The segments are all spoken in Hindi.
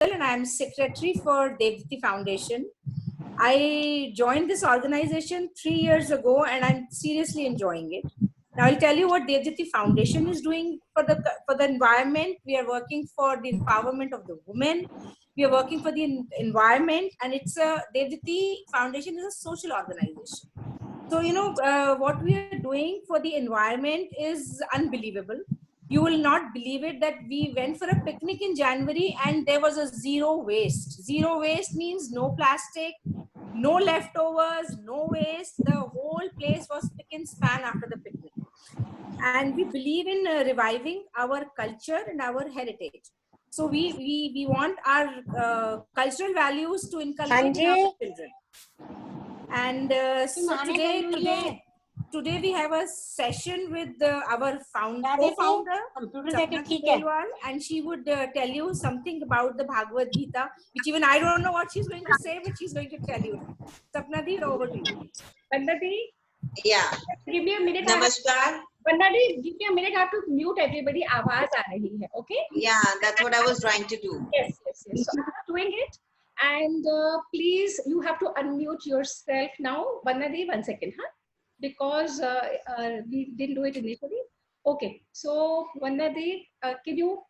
and I am secretary for Devditi Foundation. I joined this organization 3 years ago, and I'm seriously enjoying it. Now I'll tell you what Devditi Foundation is doing for the environment. We are working for the empowerment of the women. We are working for the environment, and Devditi Foundation is a social organization. So what we are doing for the environment is unbelievable. You will not believe it that we went for a picnic in January and there was a zero waste. Zero waste means no plastic, no leftovers, no waste. The whole place was spick and span after the picnic. And we believe in reviving our culture and our heritage. So we want our cultural values to inculcate in our children. And so today we have a session with our co-founder Sapna Khandelwal, and she would tell you something about the Bhagavad Gita, which even I don't know what she's going to say, but she's going to tell you now. Sapna Di, over to you. Vandana Di, yeah, give me a minute. Namaskar. Vandana Di, give me a minute. I have to mute everybody. आवाज आ रही है, okay? Yeah, that's what I was trying to do. Yes. So I'm doing it. And please, you have to unmute yourself now. Vandana Di, 1 second, huh? Because we didn't do it initially. Okay, so Vandana Di, you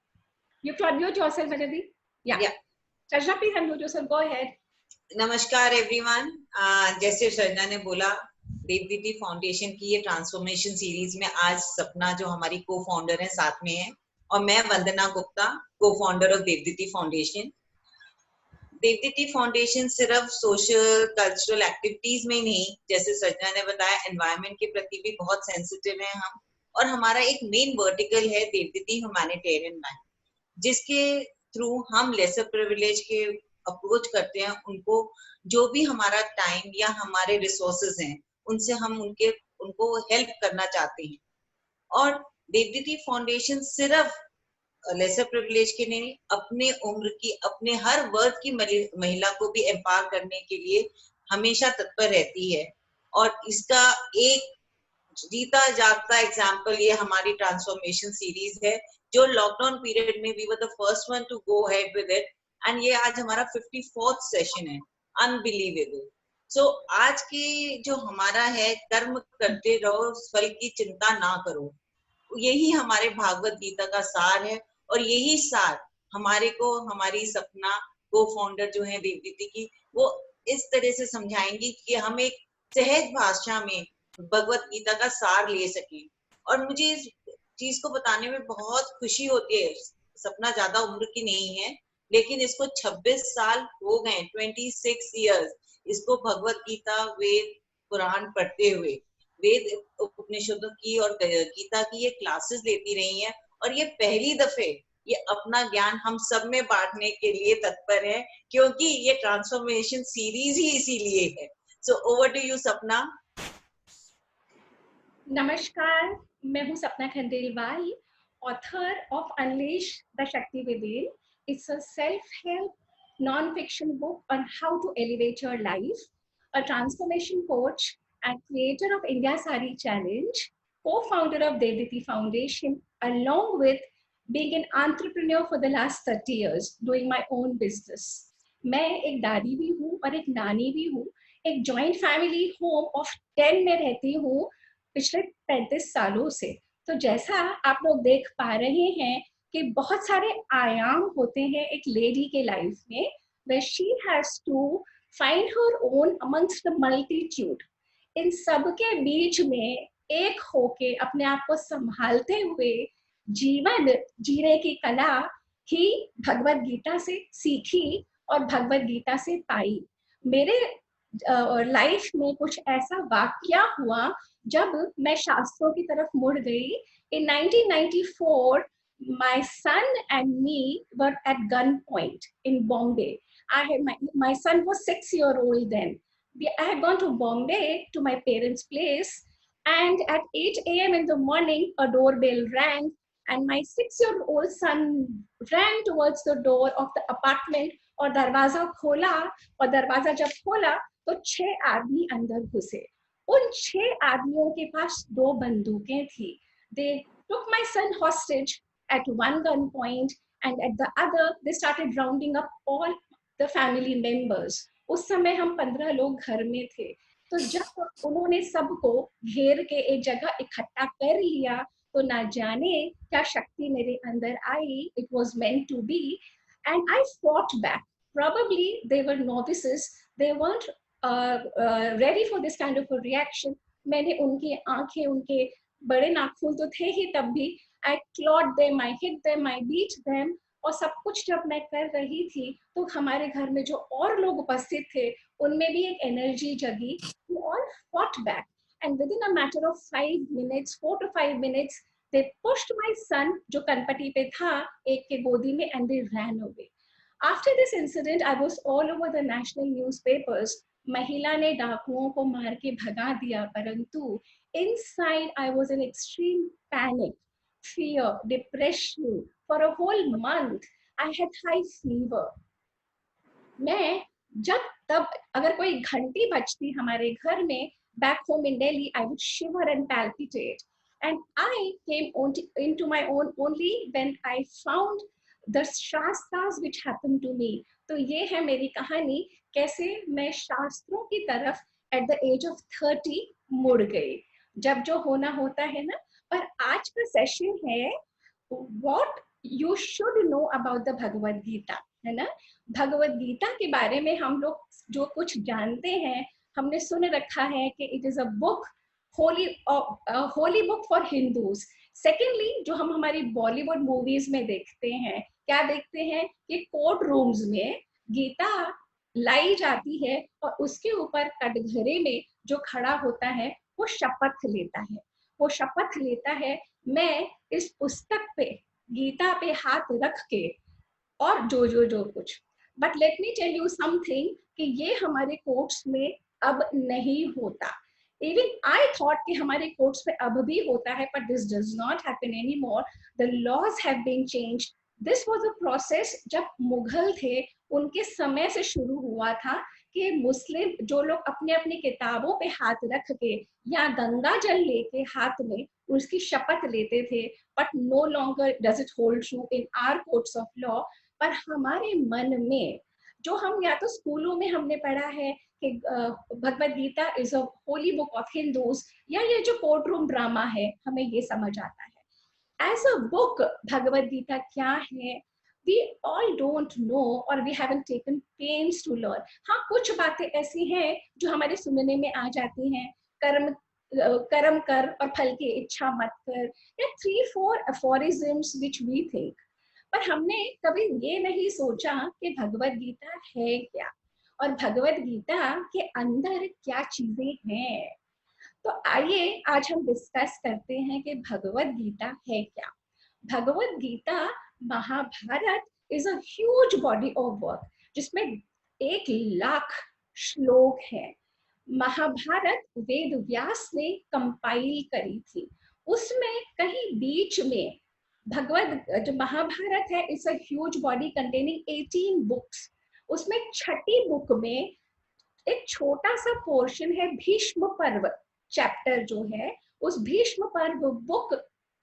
have to unmute yourself, Vandana Di? Yeah. Sajna, please unmute yourself. Go ahead. नमस्कार एवरीवन. जैसे सजना ने बोला, देवदीति फाउंडेशन की ये ट्रांसफॉर्मेशन सीरीज में आज सपना जो हमारी को फाउंडर है साथ में है, और मैं वंदना गुप्ता, को founder of Devditi foundation. Devditi foundation सिर्फ सोशल कल्चरल एक्टिविटीज में नहीं, जैसे सजना ने बताया, एनवायरनमेंट के प्रति भी बहुत सेंसिटिव है हम. और हमारा एक मेन वर्टिकल है देवदीति ह्यूमैनिटेरियन बैंक, जिसके थ्रू हम लेसर प्रिविलेज के अप्रोच करते हैं. उनको जो भी हमारा टाइम या हमारे रिसोर्सेज हैं, उनसे हम उनको हेल्प करना चाहते हैं. और देवदीति फाउंडेशन सिर्फ लेसर प्रिविलेज के नहीं, अपने उम्र की, अपने हर वर्ग की महिला को भी एम्पावर करने के लिए हमेशा तत्पर रहती है. और इसका एक जीता जागता एग्जाम्पल ये हमारी ट्रांसफॉर्मेशन सीरीज है, जो लॉकडाउन पीरियड में we were the first one to go head with it, and ये आज हमारा 54th सेशन है. अनबिलीवेबल. सो आज की जो हमारा है, कर्म करते रहो, फल की चिंता ना करो, यही हमारे भागवत गीता का सार है. और यही सार हमारी सपना को फाउंडर जो है देवदीति की, वो इस तरह से समझाएंगी कि हम एक सहज भाषा में भगवत गीता का सार ले सकें. और मुझे इस चीज को बताने में बहुत खुशी होती है. सपना ज्यादा उम्र की नहीं है, लेकिन इसको 26 साल हो गए, 26 years इसको भगवत गीता, वेद, पुराण पढ़ते हुए, वेद उपनिषदों की और गीता की ये क्लासेस लेती रही हैं. और ये पहली दफे ये अपना ज्ञान हम सब में बांटने के लिए तत्पर है, क्योंकि ये ट्रांसफॉर्मेशन सीरीज ही इसीलिए है. सो ओवर टू यू सपना. नमस्कार, मैं हूँ सपना Khandelwal, author of unleash the शक्ति within. It's a self-help non-fiction book on how to elevate your life. A transformation coach and creator of India Sari Challenge, co-founder of Devditi Foundation, along with being an entrepreneur for the last 30 years, doing my own business. मैं एक दादी भी हूँ और एक नानी भी हूँ. एक जॉइंट फैमिली होम ऑफ 10 में रहती हूँ पिछले 35 सालों से. तो जैसा आप लोग देख पा रहे हैं कि बहुत सारे आयाम होते हैं एक लेडी के लाइफ में, where she has to find her own amongst the multitude. इन सब के बीच में एक होके अपने आप को संभालते हुए जीवन जीने की कला ही भगवत गीता से सीखी और भगवत गीता से पाई. मेरे लाइफ में कुछ ऐसा वाकया हुआ जब मैं शास्त्रों की तरफ मुड़ गई. In 1994, my son and me were at gunpoint in Bombay. My son was 6-year-old then. I had gone to Bombay to my parents' place, and at 8 a.m. in the morning, a doorbell rang, and my 6-year-old son ran towards the door of the apartment और दरवाजा खोला. और दरवाजा जब खोला तो 6 आदमी अंदर घुसे. उन 6 आदमियों के पास 2 बंदूकें थी. They took my son hostage at one gunpoint and at the other they started rounding up all the family members. उस समय हम 15 लोग घर में थे, तो जब उन्होंने सबको घेर के एक जगह इकट्ठा कर लिया, तो ना जाने क्या शक्ति मेरे अंदर आई. It was meant to be, and I fought back. Probably they were novices, they weren't ready for this kind of a reaction. मैंने उनकी आंखें, उनके बड़े नाखून तो थे ही तब भी. I clawed them, I hit them, I beat them. और सब कुछ जब मैं कर रही थी, तो हमारे घर में जो और लोग उपस्थित थे, उनमें भी एक एनर्जी जगी. We all fought back, and within a matter of 5 minutes, 4 to 5 minutes, they pushed my son, जो कनपटी पे था, एक के गोदी में, and they ran away. After this incident, I was all over the national newspapers. महिला ने डाकुओं को मार के भगा दिया, परंतु inside I was in extreme panic, fear, depression. For a whole month, I had high fever. मैं जब तब अगर कोई घंटी बजती हमारे घर में, back home in Delhi, I would shiver and palpitate. And I came into my own only when I found the shastras which happened to me. तो ये है मेरी कहानी, कैसे मैं शास्त्रों की तरफ at the age of 30 मुड़ गई, जब जो होना होता है ना. पर आज का सेशन है what you should know about the Bhagavad Gita, है ना. भगवद गीता के बारे में हम लोग जो कुछ जानते हैं, हमने सुन रखा है कि it is a book, holy book for Hindus. Secondly, जो हम हमारी बॉलीवुड मूवीज में देखते हैं, क्या देखते हैं कि कोर्ट रूम्स में गीता लाई जाती है और उसके ऊपर कटघरे में जो खड़ा होता है वो शपथ लेता है. वो शपथ लेता है, मैं इस पुस्तक पे, गीता पे हाथ रख के, और जो कुछ. But let me tell you something कि ये हमारे कोर्ट्स में अब नहीं होता. Even I thought कि हमारे कोर्ट्स में अब भी होता है, but this does not happen anymore. The laws have been changed. This was a process जब मुगल थे, उनके समय से शुरू हुआ था कि मुस्लिम जो लोग अपने अपनी किताबों पे हाथ रख के या गंगा जल लेके हाथ में उसकी शपथ लेते थे. But no longer does it hold true in our courts of law. पर हमारे मन में, जो हम या तो स्कूलों में हमने पढ़ा है कि Bhagavad Gita is a holy book of Hindus, या ये जो कोर्ट रूम ड्रामा है, हमें ये समझ आता है. As a book Bhagavad Gita क्या है, we all don't know or we haven't taken pains to learn. हाँ, कुछ बातें ऐसी हैं जो हमारे सुनने में आ जाती हैं, कर्म कर और फल की इच्छा मत कर, या 3-4 aphorisms which we think. पर हमने कभी ये नहीं सोचा कि भगवद गीता है क्या, और भगवद गीता के अंदर क्या चीजें हैं. तो आइए आज हम डिस्कस करते हैं कि भगवद गीता है क्या. Bhagavad Gita Mahabharata is a huge body of work, जिसमें 1,00,000 श्लोक हैं. महाभारत वेद व्यास ने कंपाइल करी थी. उसमें कहीं बीच में भगवद जो महाभारत है, it's a huge body containing 18 books. उसमें छठी बुक में एक छोटा सा पोर्शन है भीष्म पर्व चैप्टर जो है. उस भीष्म पर्व बुक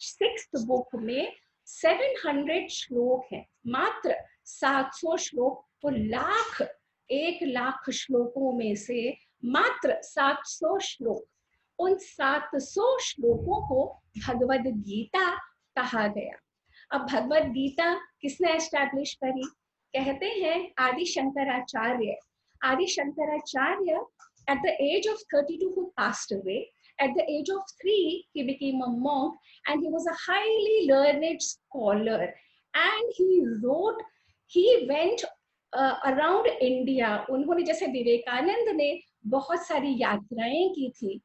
6th बुक में 700 श्लोक हैं, मात्र 700 श्लोक. तो 1,00,000 श्लोकों में से मात्र 700 श्लोक, उन 700 श्लोकों को भगवद गीता कहा गया. अब भगवद गीता किसने एस्टैब्लिश करी? कहते हैं आदि शंकराचार्य. आदि Shankaracharya at the age of 32 who passed away. At the age of 3 he became a monk, and he was a highly learned scholar, and he went around India. उन्होंने जैसे विवेकानंद ने बहुत सारी यात्राएं की थी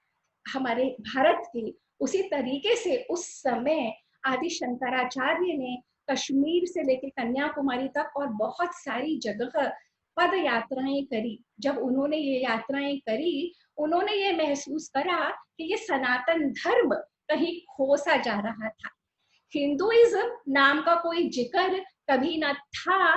हमारे भारत की, उसी तरीके से उस समय आदि शंकराचार्य ने कश्मीर से लेकर कन्याकुमारी तक और बहुत सारी जगह पद यात्राएं करी. जब उन्होंने ये यात्राएं करी, उन्होंने ये महसूस करा कि ये सनातन धर्म कहीं खो सा जा रहा था. हिंदुइज्म नाम का कोई जिक्र कभी ना था,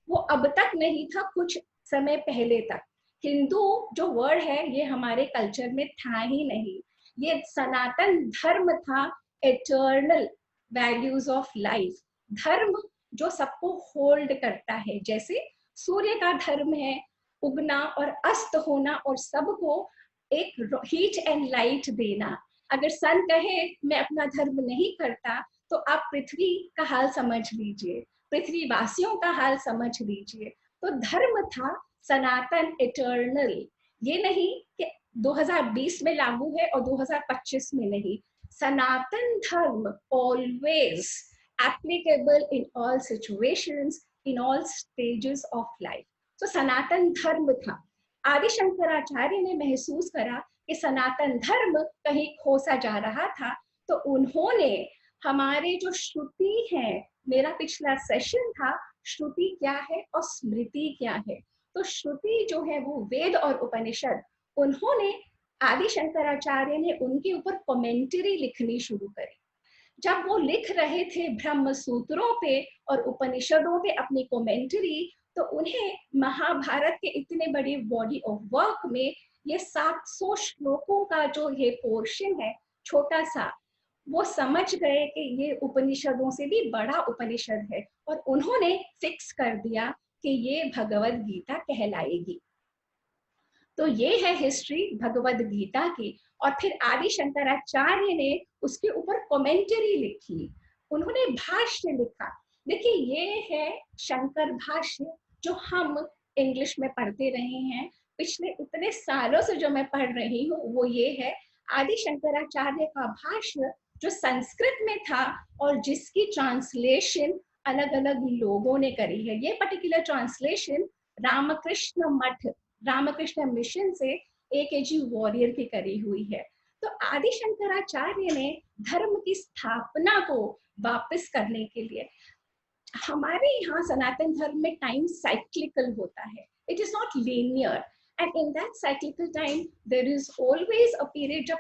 वो अब तक नहीं था, कुछ समय पहले तक. हिंदू जो वर्ड है ये हमारे कल्चर में था ही नहीं. ये सनातन धर्म था, एटर्नल वैल्यूज ऑफ लाइफ. धर्म जो सबको होल्ड करता है। जैसे सूर्य का धर्म है उगना और अस्त होना और सबको एक हीट एंड लाइट देना। अगर सन कहे मैं अपना धर्म नहीं करता तो आप पृथ्वी का हाल समझ लीजिए, पृथ्वी वासियों का हाल समझ लीजिए। तो धर्म था सनातन, इटर्नल। ये नहीं कि 2020 में लागू है और 2025 में नहीं। सनातन धर्म always applicable in all situations, in all stages of life. तो सनातन धर्म था। आदि शंकराचार्य ने महसूस करा कि सनातन धर्म कहीं खोसा जा रहा था, तो उन्होंने हमारे जो श्रुति है, मेरा पिछला सेशन था श्रुति क्या है और स्मृति क्या है। तो श्रुति जो है वो वेद और उपनिषद, उन्होंने आदि शंकराचार्य ने उनके ऊपर कमेंट्री लिखनी शुरू करी। जब वो लिख रहे थे ब्रह्म सूत्रों पे और उपनिषदों पे अपनी कमेंट्री, तो उन्हें महाभारत के इतने बड़े बॉडी ऑफ वर्क में ये 700 श्लोकों का जो ये पोर्शन है छोटा सा, वो समझ गए कि ये उपनिषदों से भी बड़ा उपनिषद है और उन्होंने फिक्स कर दिया कि ये भगवद गीता कहलाएगी। तो ये है हिस्ट्री भगवद गीता की। और फिर आदि शंकराचार्य ने उसके ऊपर कमेंट्री लिखी, उन्होंने भाष्य लिखा। देखिए ये है शंकर भाष्य जो हम इंग्लिश में पढ़ते रहे हैं, पिछले इतने सालों से जो मैं पढ़ रही हूँ वो ये है आदि शंकराचार्य का भाष्य जो संस्कृत में था और जिसकी ट्रांसलेशन अलग अलग लोगों ने करी है। ये पर्टिकुलर ट्रांसलेशन रामकृष्ण मठ, रामकृष्ण मिशन से AKG वॉरियर की करी हुई है। तो आदि शंकराचार्य ने धर्म की स्थापना को वापस करने के लिए, हमारे यहाँ सनातन धर्म में टाइम साइक्लिकल होता है, it is not linear, and in that cyclical time there is always a period जब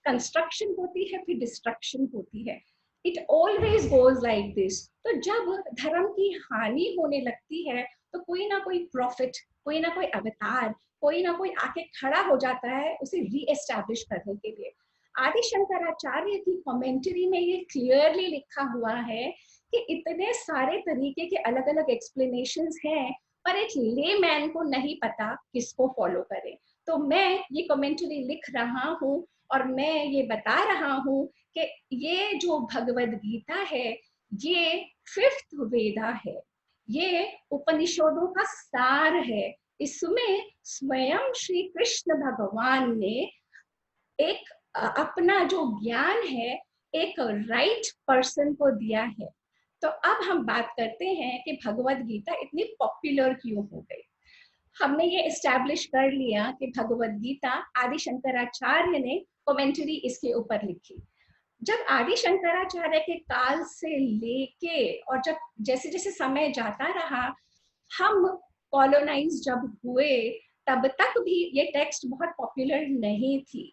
कंस्ट्रक्शन होती है फिर डिस्ट्रक्शन होती है, it always goes like this. तो जब धर्म की हानि होने लगती है तो कोई ना कोई प्रॉफिट, कोई ना कोई अवतार, कोई ना कोई आके खड़ा हो जाता है उसे रीएस्टैब्लिश करने के लिए। आदि शंकराचार्य की कमेंट्री में ये क्लियरली लिखा हुआ है कि इतने सारे तरीके के अलग अलग एक्सप्लेनेशंस हैं, पर एक लेमैन को नहीं पता किसको फॉलो करे। तो मैं ये कमेंट्री लिख रहा हूँ और मैं ये बता रहा हूँ कि ये जो भगवद गीता है ये 5th वेदा है, ये उपनिषदों का सार है। इसमें स्वयं श्री कृष्ण भगवान ने एक अपना जो ज्ञान है एक राइट पर्सन को दिया है। तो अब हम बात करते हैं कि भगवद गीता इतनी पॉपुलर क्यों हो गई। हमने ये एस्टैब्लिश कर लिया कि भगवद गीता आदि शंकराचार्य ने कमेंट्री इसके ऊपर लिखी। जब आदि शंकराचार्य के काल से लेके और जब जैसे जैसे समय जाता रहा, हम कॉलोनाइज जब हुए तब तक भी ये टेक्स्ट बहुत पॉपुलर नहीं थी।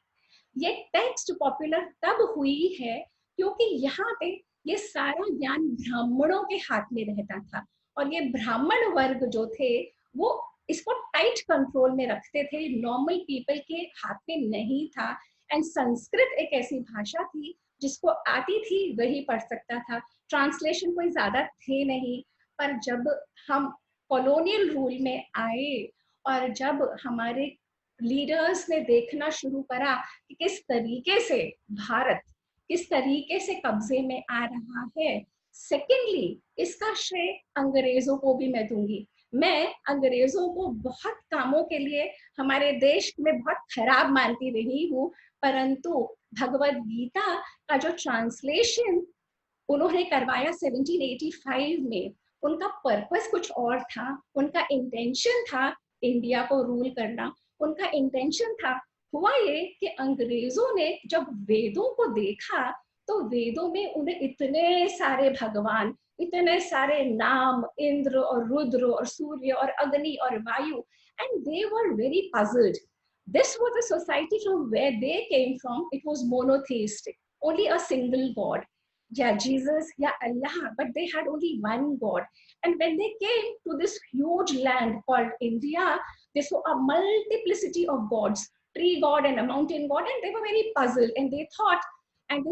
ये टेक्स्ट पॉपुलर तब हुई है क्योंकि यहाँ पे ये सारा ज्ञान ब्राह्मणों के हाथ में रहता था और ये ब्राह्मण वर्ग जो थे वो इसको टाइट कंट्रोल में रखते थे, नॉर्मल पीपल के हाथ में नहीं था। एंड संस्कृत एक ऐसी भाषा थी जिसको आती थी वही पढ़ सकता था, ट्रांसलेशन कोई ज्यादा थे नहीं। पर जब हम कॉलोनियल रूल में आए और जब हमारे लीडर्स ने देखना शुरू करा कि किस तरीके से भारत किस तरीके से कब्जे में आ रहा है, सेकेंडली इसका श्रेय अंग्रेजों को भी मैं दूंगी। मैं अंग्रेजों को बहुत कामों के लिए हमारे देश में बहुत खराब मानती रही हूँ, परंतु भगवद गीता का जो ट्रांसलेशन उन्होंने करवाया 1785 में, उनका पर्पस कुछ और था। उनका इंटेंशन था इंडिया को रूल करना, उनका इंटेंशन था। हुआ ये कि अंग्रेजों ने जब वेदों को देखा तो वेदों में उन्हें इतने सारे भगवान, इतने सारे नाम, इंद्र और रुद्र और सूर्य और अग्नि और वायु, and they were very puzzled. This was the society from where they came from. It was monotheistic, only a single God. Yeah, Jesus, yeah, Allah, but they had only one God. And when they came to this huge land called India, they saw a multiplicity of gods, tree god and a mountain god, and they were very puzzled. And they thought, and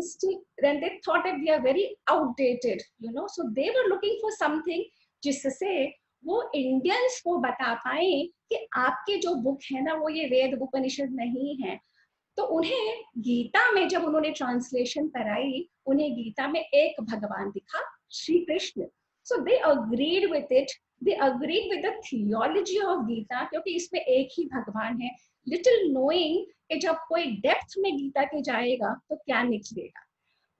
then they thought that we are very outdated, you know. So they were looking for something जिससे वो इंडियंस को बता पाए कि आपके जो बुक है ना वो ये वेद उपनिषद नहीं है। तो उन्हें गीता में जब उन्होंने ट्रांसलेशन कराई, उन्हें गीता में एक भगवान दिखा, Shri Krishna. So they agreed with it, they agreed with the theology of Gita, क्योंकि इसमें एक ही भगवान है, लिटिल नोइंग कि जब कोई डेप्थ में गीता के जाएगा तो क्या निकलेगा।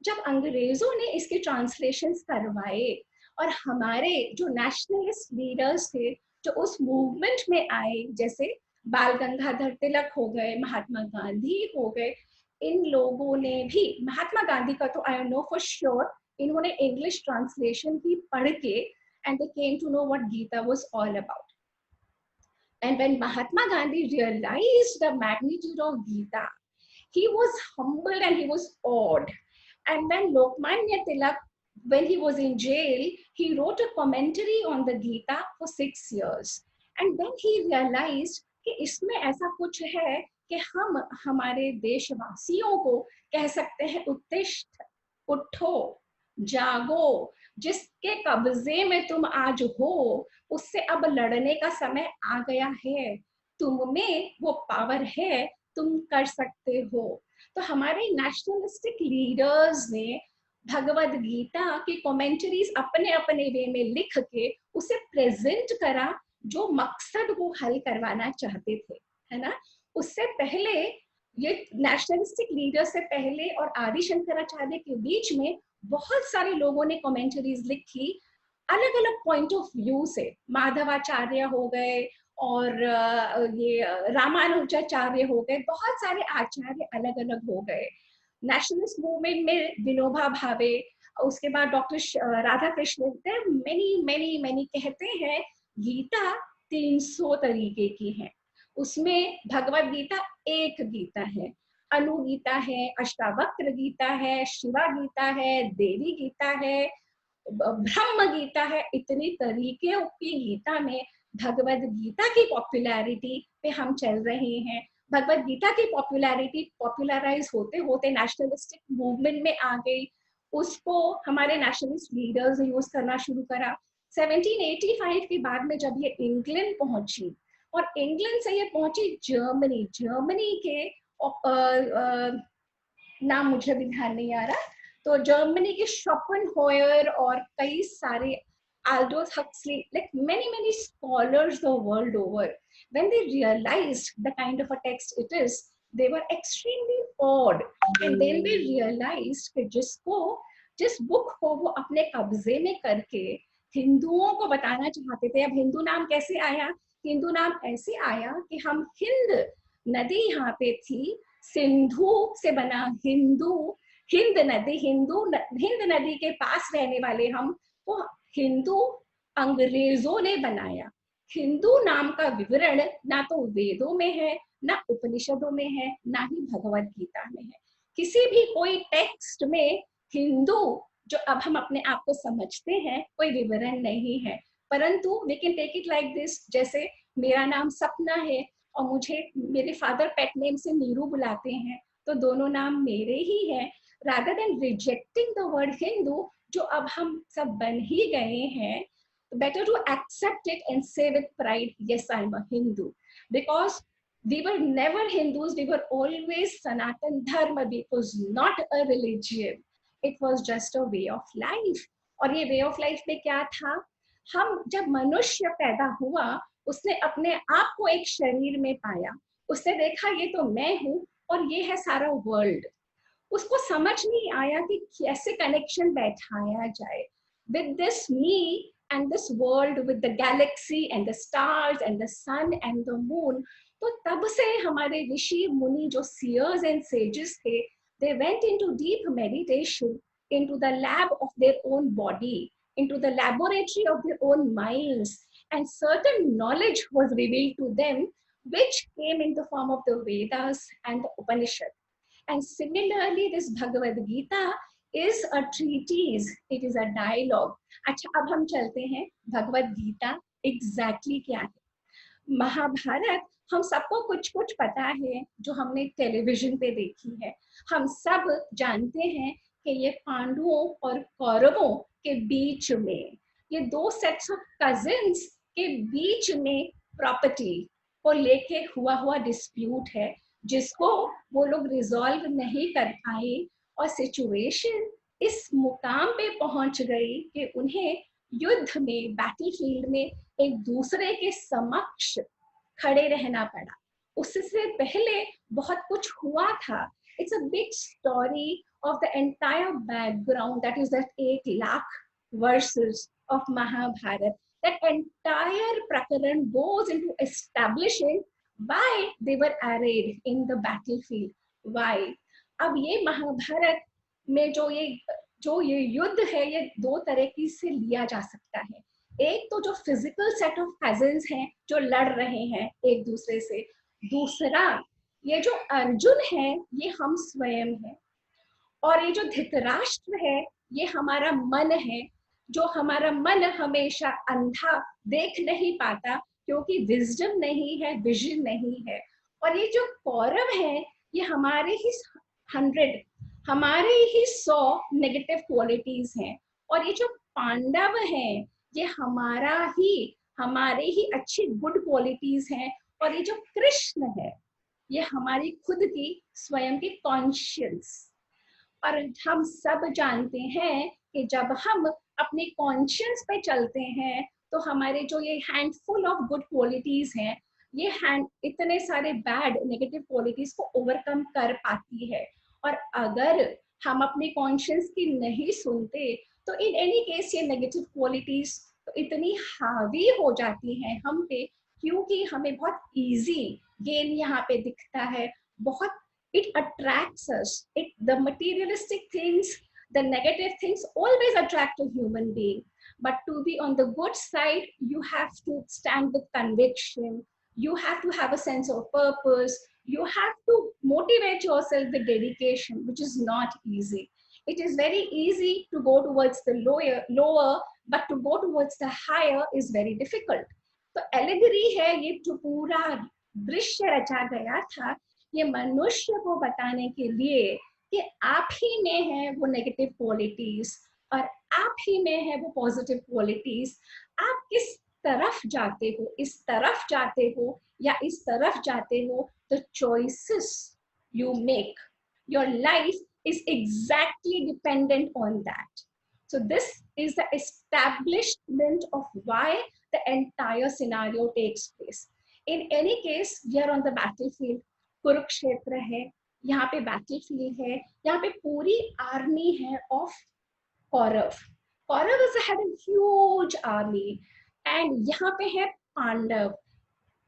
जब अंग्रेजों ने इसके ट्रांसलेशंस करवाए और हमारे जो नेशनलिस्ट लीडर्स थे जो उस मूवमेंट में आए, जैसे बाल गंगाधर तिलक हो गए, महात्मा गांधी हो गए, इन लोगों ने भी, महात्मा गांधी का तो आई नो फॉर श्योर, इन्होंने इंग्लिश ट्रांसलेशन की पढ़ के and they came to know what Gita was all about. And when Mahatma Gandhi realized the magnitude of Gita, he was humbled and he was awed. And when Lokmanya Tilak, when he was in jail, he wrote a commentary on the Gita for 6 years. And then he realized कि इसमें ऐसा कुछ है कि हम हमारे देशवासियों को कह सकते हैं उत्तिष्ठ, उठो, जागो, जिसके कब्जे में तुम आज हो उससे अब लड़ने का समय आ गया है, तुम में वो पावर है, तुम कर सकते हो। तो हमारे नेशनलिस्टिक लीडर्स ने भगवद गीता की कमेंटरीज अपने अपने वे में लिख के उसे प्रेजेंट करा, जो मकसद वो हल करवाना चाहते थे, है ना। उससे पहले ये नेशनलिस्टिक लीडर से पहले और आदि शंकराचार्य के बीच में बहुत सारे लोगों ने कमेंटरीज लिखी अलग अलग पॉइंट ऑफ व्यू से। माधवाचार्य हो गए और ये रामानुजाचार्य हो गए, बहुत सारे आचार्य अलग अलग हो गए। नेशनलिस्ट मूवमेंट में विनोबा भावे, उसके बाद doctor Radha Krishna, many many many कहते हैं गीता 300 तरीके की है, उसमें भगवद गीता एक गीता है, अनुगीता है, अष्टावक्र गीता है, शिवा गीता है, देवी गीता है, ब्रह्म गीता है। इतनी तरीके की गीता में भगवद गीता की पॉपुलैरिटी पे हम चल रहे हैं। भगवद गीता की पॉपुलैरिटी पॉपुलराइज होते होते नेशनलिस्टिक मूवमेंट में आ गई, उसको हमारे नेशनलिस्ट लीडर्स ने यूज करना शुरू करा। 1785 के बाद में जब ये इंग्लैंड पहुंची और इंग्लैंड से ये पहुंची जर्मनी, जर्मनी के नाम मुझे भी ध्यान नहीं आ रहा, तो जर्मनी के शोपेनहायर और कई सारे Aldous Huxley, like many scholars the world over, when they realized the kind of a text it is, they were extremely awed. And then they realized कि जिस बुक को वो अपने कब्जे में करके हिंदुओं को बताना चाहते थे। अब हिंदू नाम कैसे आया? हिंदू नाम ऐसे आया कि हम हिंद नदी यहाँ पे थी, सिंधु से बना हिंदू, हिंद नदी, हिंद नदी के पास रहने वाले हम, तो हिंदू अंग्रेजों ने बनाया। हिंदू नाम का विवरण ना तो वेदों में है, ना उपनिषदों में है, ना ही भगवद गीता में है। किसी भी कोई टेक्स्ट में हिंदू जो अब हम अपने आप को समझते हैं कोई विवरण नहीं है। परंतु we can take it like this, जैसे मेरा नाम सपना है और मुझे मेरे फादर पेट नेम से नीरू बुलाते हैं, तो दोनों नाम मेरे ही हैं। Rather than rejecting the word Hindu, जो अब हम सब बन ही गए हैं, better to accept it and say with pride, yes, I am a Hindu, because we were never Hindus, we were always Sanatan Dharma. It was not a religion, it was just a way of life. और ये way of life में क्या था? हम जब मनुष्य पैदा हुआ, उसने अपने आप को एक शरीर में पाया, उसने देखा ये तो मैं हूँ और ये है सारा वर्ल्ड। उसको समझ नहीं आया कि कैसे कनेक्शन बैठाया जाए with this me and this world, with the galaxy and the stars and the sun and the moon. तो तब से हमारे ऋषि मुनि जो seers and sages थे, they went into deep meditation, into the lab of their own body, into the laboratory of their own minds, and certain knowledge was revealed to them, which came in the form of the Vedas and the Upanishad. And similarly, this Bhagavad Gita is a treatise, it is a dialogue. अच्छा, अब हम चलते हैं भगवद गीता exactly क्या है। महाभारत हम सबको कुछ कुछ पता है जो हमने टेलीविजन पे देखी है। हम सब जानते हैं कि ये पांडवों और कौरवों के बीच में, ये दो सेट्स ऑफ कजिन्स के बीच में प्रॉपर्टी को लेके हुआ डिस्प्यूट है, जिसको वो लोग रिजॉल्व नहीं कर पाए और सिचुएशन इस मुकाम पे पहुंच गई कि उन्हें युद्ध में, बैटलफील्ड में एक दूसरे के समक्ष खड़े रहना पड़ा। उससे पहले बहुत कुछ हुआ था। It's a big story of the entire background, that is that 1,00,000 verses of Mahabharata. That entire prakaran goes into establishing why they were arrayed in the battlefield. Why? अब ये महाभारत में जो ये युद्ध है, ये दो तरीके से लिया जा सकता है. एक तो जो फिजिकल सेट ऑफ कजिन्स हैं जो लड़ रहे हैं एक दूसरे से, दूसरा ये जो अर्जुन है ये हम स्वयं है, और ये जो धृतराष्ट्र है ये हमारा मन है, जो हमारा मन हमेशा अंधा देख नहीं पाता क्योंकि विजडम नहीं है, विजन नहीं है. और ये जो कौरव है ये हमारे ही 100, हमारे ही 100 नेगेटिव क्वालिटीज हैं, और ये जो पांडव हैं ये हमारे ही अच्छी गुड क्वालिटीज हैं, और ये जो कृष्ण है ये हमारी खुद की स्वयं की कॉन्शियस. और हम सब जानते हैं कि जब हम अपने कॉन्शियस पे चलते हैं तो हमारे जो ये हैंडफुल ऑफ गुड क्वालिटीज हैं, ये इतने सारे बैड नेगेटिव क्वालिटीज को ओवरकम कर पाती है. और अगर हम अपने कॉन्शियस की नहीं सुनते तो इन एनी केस ये नेगेटिव क्वालिटीज तो इतनी हावी हो जाती हैं हम पे, क्योंकि हमें बहुत इजी गेन यहाँ पे दिखता है. बहुत it attracts us. The materialistic things, the negative things always attract a human being. But to be on the good side, you have to stand with conviction. You have to have a sense of purpose. You have to motivate yourself with dedication, which is not easy. It is very easy to go towards the lower, but to go towards the higher is very difficult. So allegory है, ये जो पूरा दृश्य रचा गया था ये मनुष्य को बताने के लिए कि आप ही में है वो नेगेटिव क्वालिटीज और आप ही में है वो पॉजिटिव क्वालिटीज. आप किस तरफ जाते हो, इस तरफ जाते हो या इस तरफ जाते हो, the choices you make, your life is exactly dependent on that. So this is the establishment of why the entire scenario takes place. In any case, we are on the battlefield. Kurukshetra है, यहाँ पे बैटलफील्ड है, यहाँ पे पूरी आर्मी है of Kaurava. Kaurava had a huge army, and यहाँ पे है पांडव.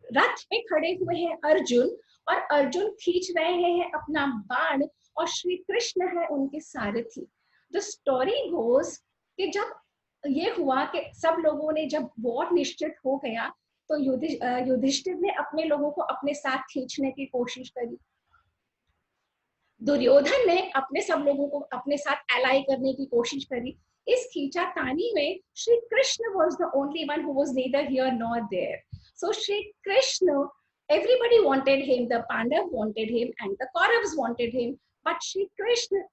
रथ पे खड़े हुए हैं अर्जुन, और अर्जुन खींच रहे हैं अपना बाण, और श्री कृष्ण है उनके सारथी. द स्टोरी गोज कि जब ये हुआ कि सब लोगों ने, जब वॉर निश्चित हो गया तो युधिष्ठिर ने अपने लोगों को अपने साथ खींचने की कोशिश करी. दुर्योधन ने अपने सब लोगों को अपने साथ एलाई करने की कोशिश करी. इस खींचातानी में Shri Krishna was the only one who was neither here nor there. So Shri Krishna, everybody wanted him, the Pandav wanted him and the Kauravas wanted him, but Shri Krishna,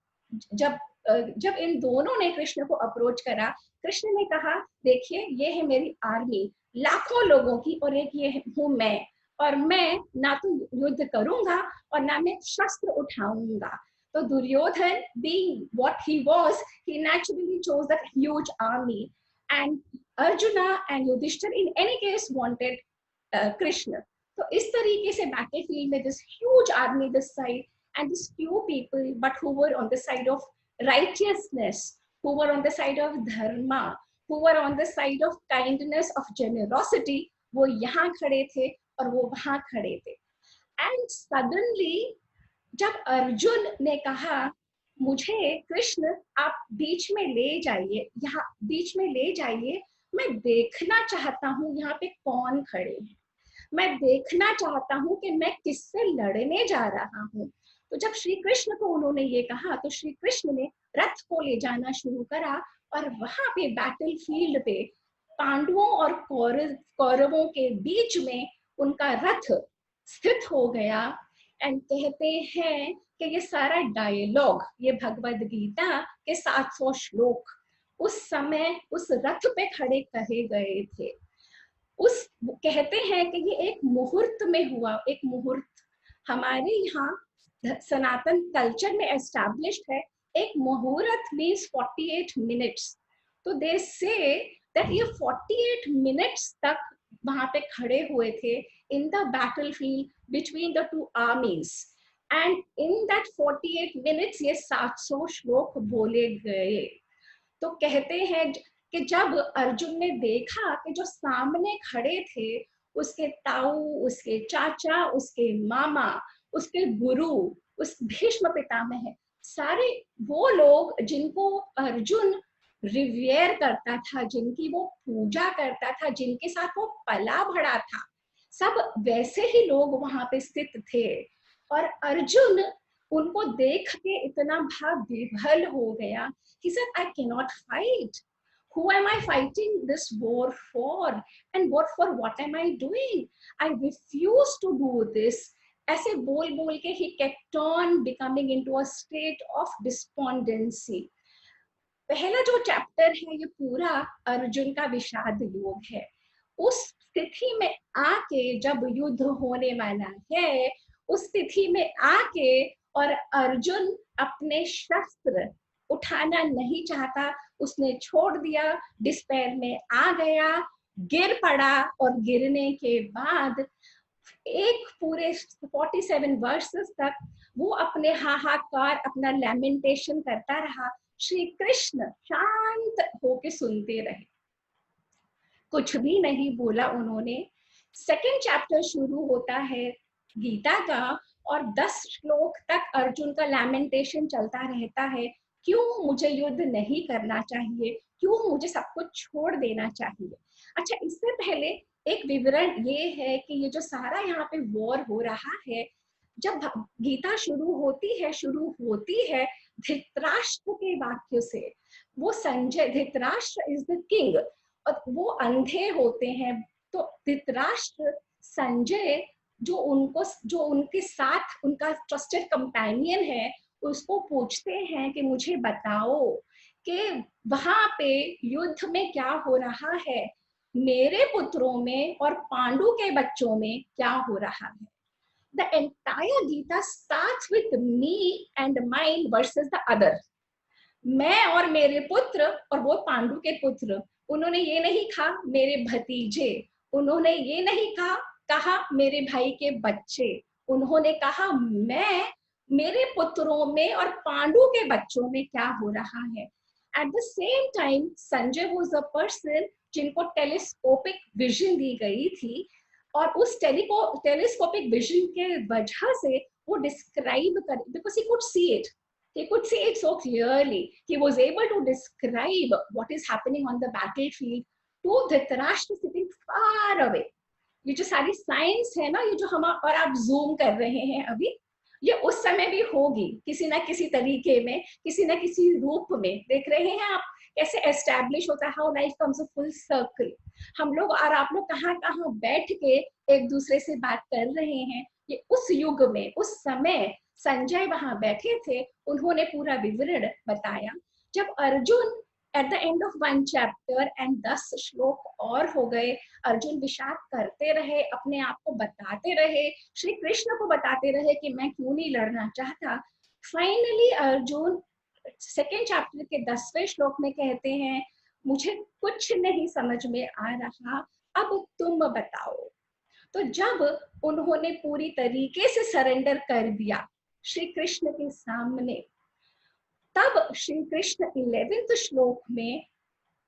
जब इन दोनों ने कृष्ण को अप्रोच करा, कृष्ण ने कहा देखिए ये है मेरी आर्मी लाखों लोगों की, और एक ये हूँ मैं, और मैं ना तो युद्ध करूंगा और ना मैं शस्त्र उठाऊंगा. तो Duryodhan, being what he was, he naturally chose that huge army, and Arjuna and Yudhishthir in any case wanted Krishna. तो इस तरीके से battlefield में this huge army this side and this few people, but who were on the side of righteousness, who were on the side of dharma, who were on the side of kindness, of generosity, वो यहाँ खड़े थे और वो वहाँ खड़े थे. And suddenly जब अर्जुन ने कहा मुझे कृष्ण आप बीच में ले जाइए, यहाँ बीच में ले जाइए, मैं देखना चाहता हूँ यहाँ पे कौन खड़े हैं, मैं देखना चाहता हूँ कि मैं किससे लड़ने जा रहा हूँ. तो जब श्री कृष्ण को उन्होंने ये कहा तो श्री कृष्ण ने रथ को ले जाना शुरू करा, और वहां पे बैटल फील्ड पे पांडवों और कौरवों के बीच में उनका रथ स्थित हो गया। एंड कहते हैं कि ये सारा डायलॉग, ये भगवद गीता के 700 श्लोक उस समय उस रथ पे खड़े कहे गए थे। उस कहते हैं कि ये एक मुहूर्त में हुआ, एक मुहूर्त हमारे यहाँ सनातन कल्चर में एस्टैब्लिश्ड है। एक मुहूर्त मीन्स 48 मिनट्स। तो दे से दैट ये 48 मिनट्स तक वहां पे खड़े हुए थे in the battlefield between the two आर्मीज। And in that 48 minutes ये 700 श्लोक बोले गए। तो कहते हैं कि जब अर्जुन ने देखा कि जो सामने खड़े थे उसके ताऊ, उसके चाचा, उसके मामा, उसके गुरु, उस भीष्म पितामह, सारे वो लोग जिनको अर्जुन रिवेयर करता था, जिनकी वो पूजा करता था, जिनके साथ वो पला बड़ा था, सब वैसे ही लोग वहां पे स्थित थे। और अर्जुन उनको देख के इतना भाव विह्वल हो गया। He said, I cannot fight. Who am I fighting this war for? And what am I doing? I refuse to do this. ऐसे बोल बोल के he kept on becoming into a state of despondency. पहला जो चैप्टर है ये पूरा अर्जुन का विषाद योग है। उस स्थिति में आके जब युद्ध होने वाला है, उस स्थिति में आके और अर्जुन अपने शस्त्र उठाना नहीं चाहता, उसने छोड़ दिया, डिस्पेयर में आ गया, गिर पड़ा और गिरने के बाद एक पूरे 47 वर्सेस तक वो अपने हाहाकार, अपना लैमेंटेशन करता रहा। श्री कृष्ण शांत होके सुनते रहे, कुछ भी नहीं बोला उन्होंने। सेकेंड चैप्टर शुरू होता है गीता का और 10 श्लोक तक अर्जुन का लैमेंटेशन चलता रहता है। क्यों मुझे युद्ध नहीं करना चाहिए, क्यों मुझे सब कुछ छोड़ देना चाहिए। अच्छा, इससे पहले एक विवरण ये है कि ये जो सारा यहाँ पे वॉर हो रहा है, जब गीता शुरू होती है धृतराष्ट्र के वाक्य से। वो Sanjay, Dhritarashtra is the king और वो अंधे होते हैं। तो धृतराष्ट्र संजय जो उनके साथ उनका ट्रस्टेड कंपेनियन है, उसको पूछते हैं कि मुझे बताओ कि वहां पे युद्ध में क्या हो रहा है, मेरे पुत्रों में और पांडु के बच्चों में क्या हो रहा है। The entire Gita starts with me and mine versus the other. मैं और मेरे पुत्र और वो पांडु के पुत्र। उन्होंने ये नहीं कहा मेरे भतीजे, उन्होंने ये नहीं कहा मेरे भाई के बच्चे, उन्होंने कहा मैं, मेरे पुत्रों में और पांडु के बच्चों में क्या हो रहा है। At the same time Sanjay was a person जिनको टेलीस्कोपिक विजन दी गई थी और उस टेलीस्कोपिक विजन के वजह से वो डिस्क्राइब कर, because he could see it so clearly, he was able to describe what is happening on the battlefield to Dhritarashtra sitting far away. ये जो सारी साइंस है ना, ये जो हम और आप जूम कर रहे हैं अभी, ये उस समय भी होगी किसी ना किसी तरीके में, किसी ना किसी रूप में। देख रहे हैं आप कैसे एस्टैब्लिश होता है, how life comes a full circle. हम लोग और आप लोग कहाँ कहाँ बैठ के एक दूसरे से बात कर रहे हैं। ये उस युग में, उस समय संजय वहां बैठे थे, उन्होंने पूरा विवरण बताया। जब Arjun at the end of 1 chapter and 10 श्लोक और हो गए, अर्जुन विषाद करते रहे, अपने आप को बताते रहे, श्री कृष्ण को बताते रहे कि मैं क्यों नहीं लड़ना चाहता। फाइनली अर्जुन सेकेंड चैप्टर के 10वें श्लोक में कहते हैं, मुझे कुछ नहीं समझ में आ रहा, अब तुम बताओ। तो जब उन्होंने पूरी तरीके से सरेंडर कर दिया श्री कृष्ण के सामने, तब श्री कृष्ण 11वें श्लोक में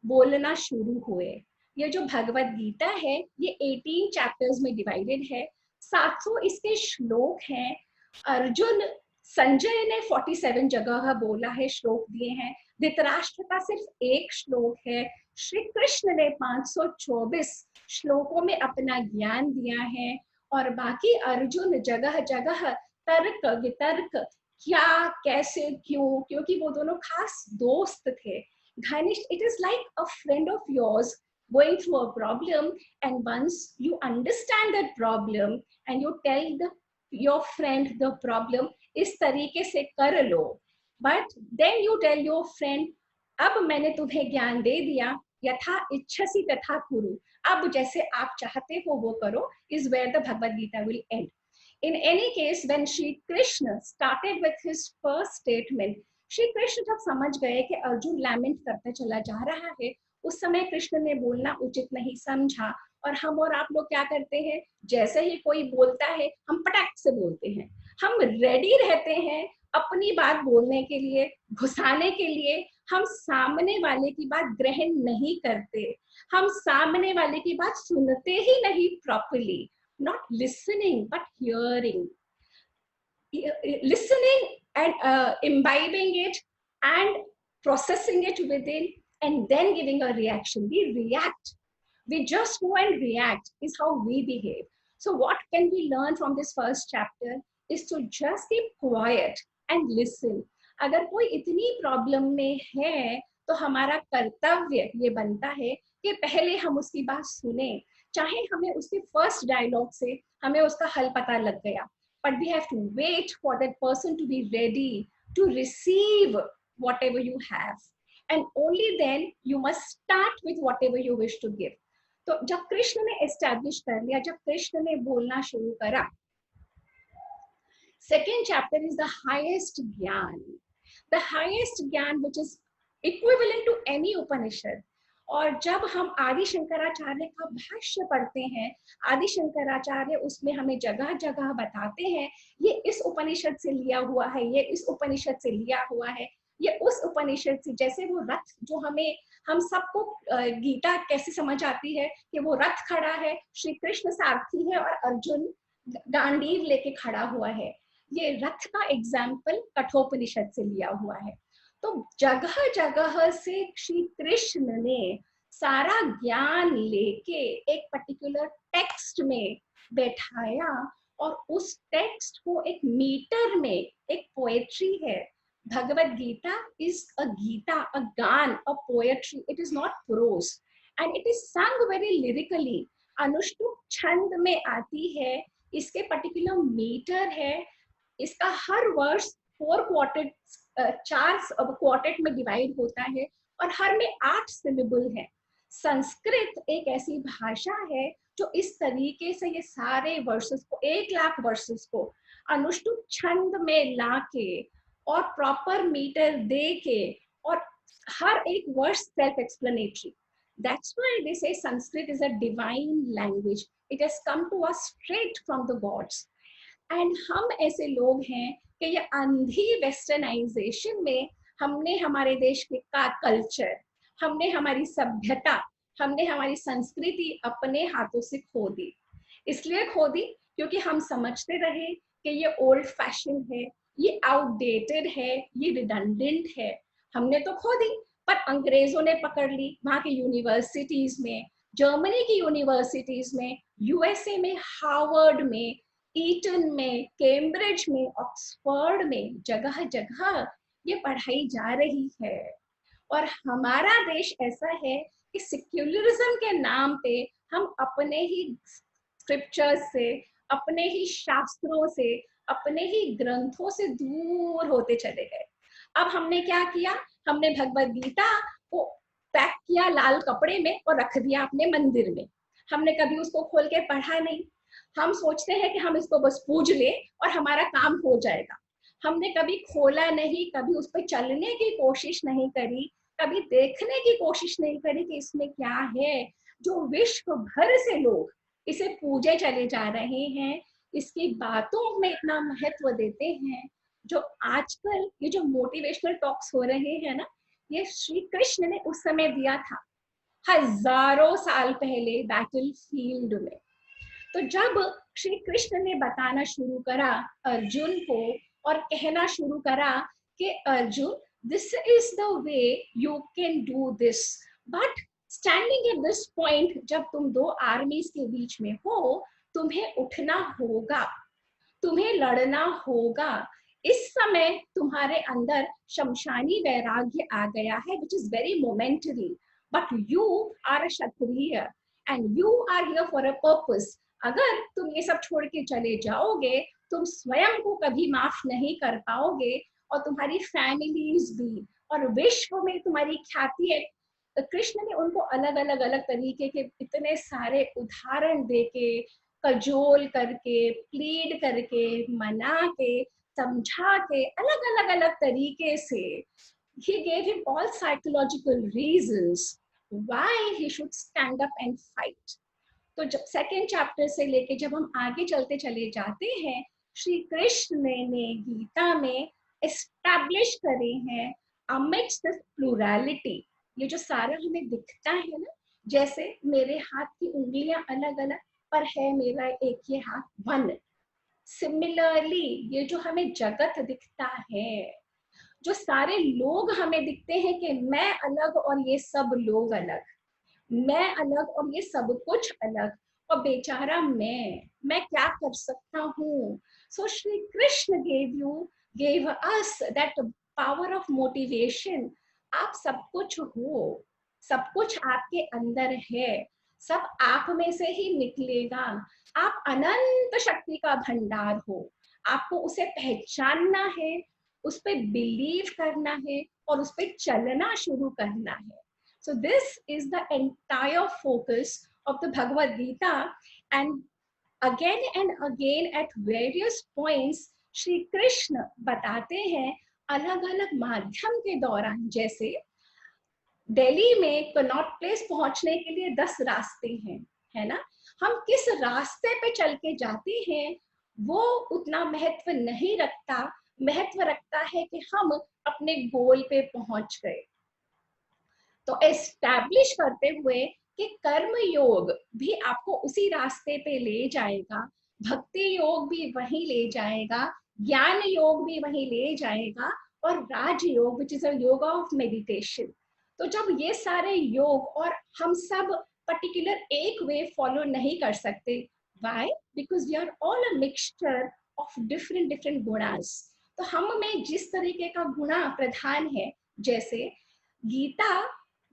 बोलना शुरू हुए। ये जो भगवत गीता है ये 18 चैप्टर्स में डिवाइडेड है, 700 इसके श्लोक हैं। अर्जुन, संजय ने 47 जगह बोला है, श्लोक दिए हैं। धृतराष्ट्र का सिर्फ 1 श्लोक है। श्री कृष्ण ने 524 श्लोकों में अपना ज्ञान दिया है और बाकी अर्जुन जगह जगह तर्क वितर्क, क्या, कैसे, क्यों, क्योंकि वो दोनों खास दोस्त थे, घनिष्ठ। It is like a friend of yours going through a problem, and once you understand that problem and you tell your friend the problem, इस तरीके से कर लो, but then you tell your friend, अब मैंने तुम्हें ज्ञान दे दिया, यथा इच्छसि तथा कुरु, अब जैसे आप चाहते हो वो करो, is where the Bhagavad Gita will end. In any case, when Shri Krishna started with his first statement, Shri Krishna जब समझ गए कि अर्जुन लैमेंट करते चला जा रहा है, उस समय कृष्ण ने बोलना उचित नहीं समझा, और हम और आप लोग क्या करते हैं, जैसे ही कोई बोलता है हम पटाख से बोलते हैं, हम रेडी रहते हैं अपनी बात बोलने के लिए, घुसाने के लिए, हम सामने वाले की बात ग्रहण नहीं करते, हम सामने वाले की बात सुनते ही नहीं properly, not listening but hearing, listening and imbibing it and processing it within, and then giving a reaction. We react, we just go and react, is how we behave. So what can we learn from this first chapter is to just keep quiet and listen. अगर कोई इतनी प्रॉब्लम में है तो हमारा कर्तव्य ये बनता है कि पहले हम उसकी बात सुने, चाहे हमें उसके फर्स्ट डायलॉग से हमें उसका हल पता लग गया, but we have to wait for that person to be ready to receive whatever you have, and only then you must start with whatever you wish to give. तो जब कृष्ण ने एस्टैब्लिश कर लिया, जब कृष्ण ने बोलना शुरू करा, second chapter is the highest ज्ञान which is equivalent to any Upanishad. और जब हम आदि शंकराचार्य का भाष्य पढ़ते हैं, आदि शंकराचार्य उसमें हमें जगह जगह बताते हैं ये इस उपनिषद से लिया हुआ है, ये इस उपनिषद से लिया हुआ है, ये उस उपनिषद से, जैसे वो रथ जो हमें, हम सबको गीता कैसे समझ आती है कि वो रथ खड़ा है, श्री कृष्ण सारथी है और अर्जुन गांडीव लेके खड़ा हुआ है, ये रथ का एग्जाम्पल कठोपनिषद से लिया हुआ है। तो जगह जगह से श्री कृष्ण ने सारा ज्ञान लेके एक पर्टिकुलर टेक्स्ट में बैठाया, और उस टेक्स्ट को एक मीटर में, एक पोएट्री है, Bhagavad Gita is a Gita, a गान, a poetry, it is not prose, and it is sung very lyrically, अनुष्टुप छंद में आती है, इसके पर्टिकुलर मीटर है, इसका हर वर्ष 4 क्वार्टेट, 4 क्वार्टेट में डिवाइड होता है, और हर में 8 सिलेबल है। संस्कृत एक ऐसी भाषा है जो इस तरीके से ये सारे वर्सेस को, 1 लाख वर्सेस को अनुष्टुप छंद में लाके और प्रॉपर मीटर दे के, और हर एक वर्ष self explanatory. That's why they say Sanskrit is a divine language. It has come to us straight from the gods. And हम ऐसे लोग हैं कि ये अंधी वेस्टर्नाइजेशन में हमने हमारे देश के का कल्चर, हमने हमारी सभ्यता, हमने हमारी संस्कृति अपने हाथों से खो दी. इसलिए खो दी क्योंकि हम समझते रहे कि ये ओल्ड फैशन है, ये आउटडेटेड है, ये रिडंडेंट है. हमने तो खो दी, पर अंग्रेजों ने पकड़ ली. वहाँ के यूनिवर्सिटीज में, जर्मनी की यूनिवर्सिटीज में, यूएसए में, हार्वर्ड में, ईटन में, कैम्ब्रिज में, ऑक्सफोर्ड में, जगह जगह ये पढ़ाई जा रही है. और हमारा देश ऐसा है कि सेक्युलरिज्म के नाम पे हम अपने ही स्क्रिप्चर्स से, अपने ही शास्त्रों से, अपने ही ग्रंथों से दूर होते चले गए. अब हमने क्या किया, हमने भगवद गीता को पैक किया लाल कपड़े में और रख दिया अपने मंदिर में. हमने कभी उसको खोल के पढ़ा नहीं. हम सोचते हैं कि हम इसको बस पूज ले और हमारा काम हो जाएगा. हमने कभी खोला नहीं, कभी उस पर चलने की कोशिश नहीं करी, कभी देखने की कोशिश नहीं करी कि इसमें क्या है, जो विश्व भर से लोग इसे पूजे चले जा रहे हैं, इसकी बातों में इतना महत्व देते हैं. जो आजकल ये जो मोटिवेशनल टॉक्स हो रहे हैं ना, ये श्री कृष्ण ने उस समय दिया था, हजारों साल पहले बैटल फील्ड में. तो जब श्री कृष्ण ने बताना शुरू करा अर्जुन को और कहना शुरू करा कि Arjun, this is the way you can do this, but standing at this point, जब तुम दो आर्मीज के बीच में हो, तुम्हें उठना होगा, तुम्हें लड़ना होगा. इस समय तुम्हारे अंदर शमशानी वैराग्य आ गया है, which is very momentary, but you are a Kshatriya and you are here for a purpose. अगर तुम ये सब छोड़ के चले जाओगे, तुम स्वयं को कभी माफ नहीं कर पाओगे और तुम्हारी फैमिलीज भी और विश्व में तुम्हारी ख्याति है। तो कृष्ण ने उनको अलग अलग अलग तरीके के इतने सारे उदाहरण देके, कजोल करके, प्लीड करके, मना के, समझा के, अलग अलग अलग तरीके से he gave him all psychological reasons why he should stand up and fight. तो जब सेकेंड चैप्टर से लेके जब हम आगे चलते चले जाते हैं, श्री कृष्ण ने गीता में एस्टैब्लिश करे हैं amidst this plurality, ये जो सारा हमें दिखता है ना, जैसे मेरे हाथ की उंगलियां अलग अलग पर है मेरा एक ये हाथ वन, सिमिलरली ये जो हमें जगत दिखता है, जो सारे लोग हमें दिखते हैं कि मैं अलग और ये सब लोग अलग, मैं अलग और ये सब कुछ अलग, और बेचारा मैं क्या कर सकता हूँ। सो Shri Krishna gave us that power of motivation. आप सब कुछ हो, सब कुछ आपके अंदर है, सब आप में से ही निकलेगा। आप अनंत शक्ति का भंडार हो, आपको उसे पहचानना है, उस पर बिलीव करना है और उस पर चलना शुरू करना है। So this is the entire focus of the Bhagavad Gita, and again at various points Shri Krishna बताते हैं अलग अलग माध्यम के दौरान, जैसे दिल्ली में कनॉट प्लेस पहुंचने के लिए 10 रास्ते हैं, है ना, हम किस रास्ते पे चल के जाते हैं वो उतना महत्व नहीं रखता, महत्व रखता है कि हम अपने गोल पे पहुंच गए। तो एस्टैब्लिश करते हुए कि कर्म योग भी आपको उसी रास्ते पे ले जाएगा, भक्ति योग भी वहीं ले जाएगा, ज्ञान योग भी वहीं ले जाएगा, और राज योग which is a yoga of meditation. तो जब ये सारे योग, और हम सब पर्टिकुलर एक वे फॉलो नहीं कर सकते, why? Because we are all a mixture of different gunas. तो हम में जिस तरीके का गुणा प्रधान है, जैसे गीता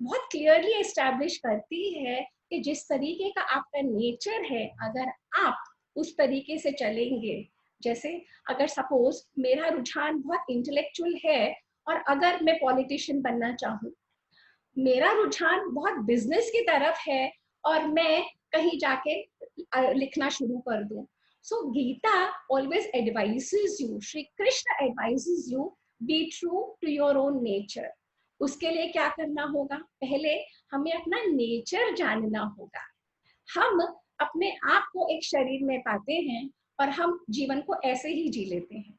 बहुत क्लियरली एस्टैब्लिश करती है कि जिस तरीके का आपका नेचर है, अगर आप उस तरीके से चलेंगे, जैसे अगर सपोज मेरा रुझान बहुत इंटेलेक्चुअल है और अगर मैं पॉलिटिशियन बनना चाहूँ, मेरा रुझान बहुत बिजनेस की तरफ है और मैं कहीं जाके लिखना शुरू कर दूं, so Gita always advises you, Shri Krishna advises you, be true to your own nature. उसके लिए क्या करना होगा? पहले हमें अपना नेचर जानना होगा। हम अपने आप को एक शरीर में पाते हैं और हम जीवन को ऐसे ही जी लेते हैं,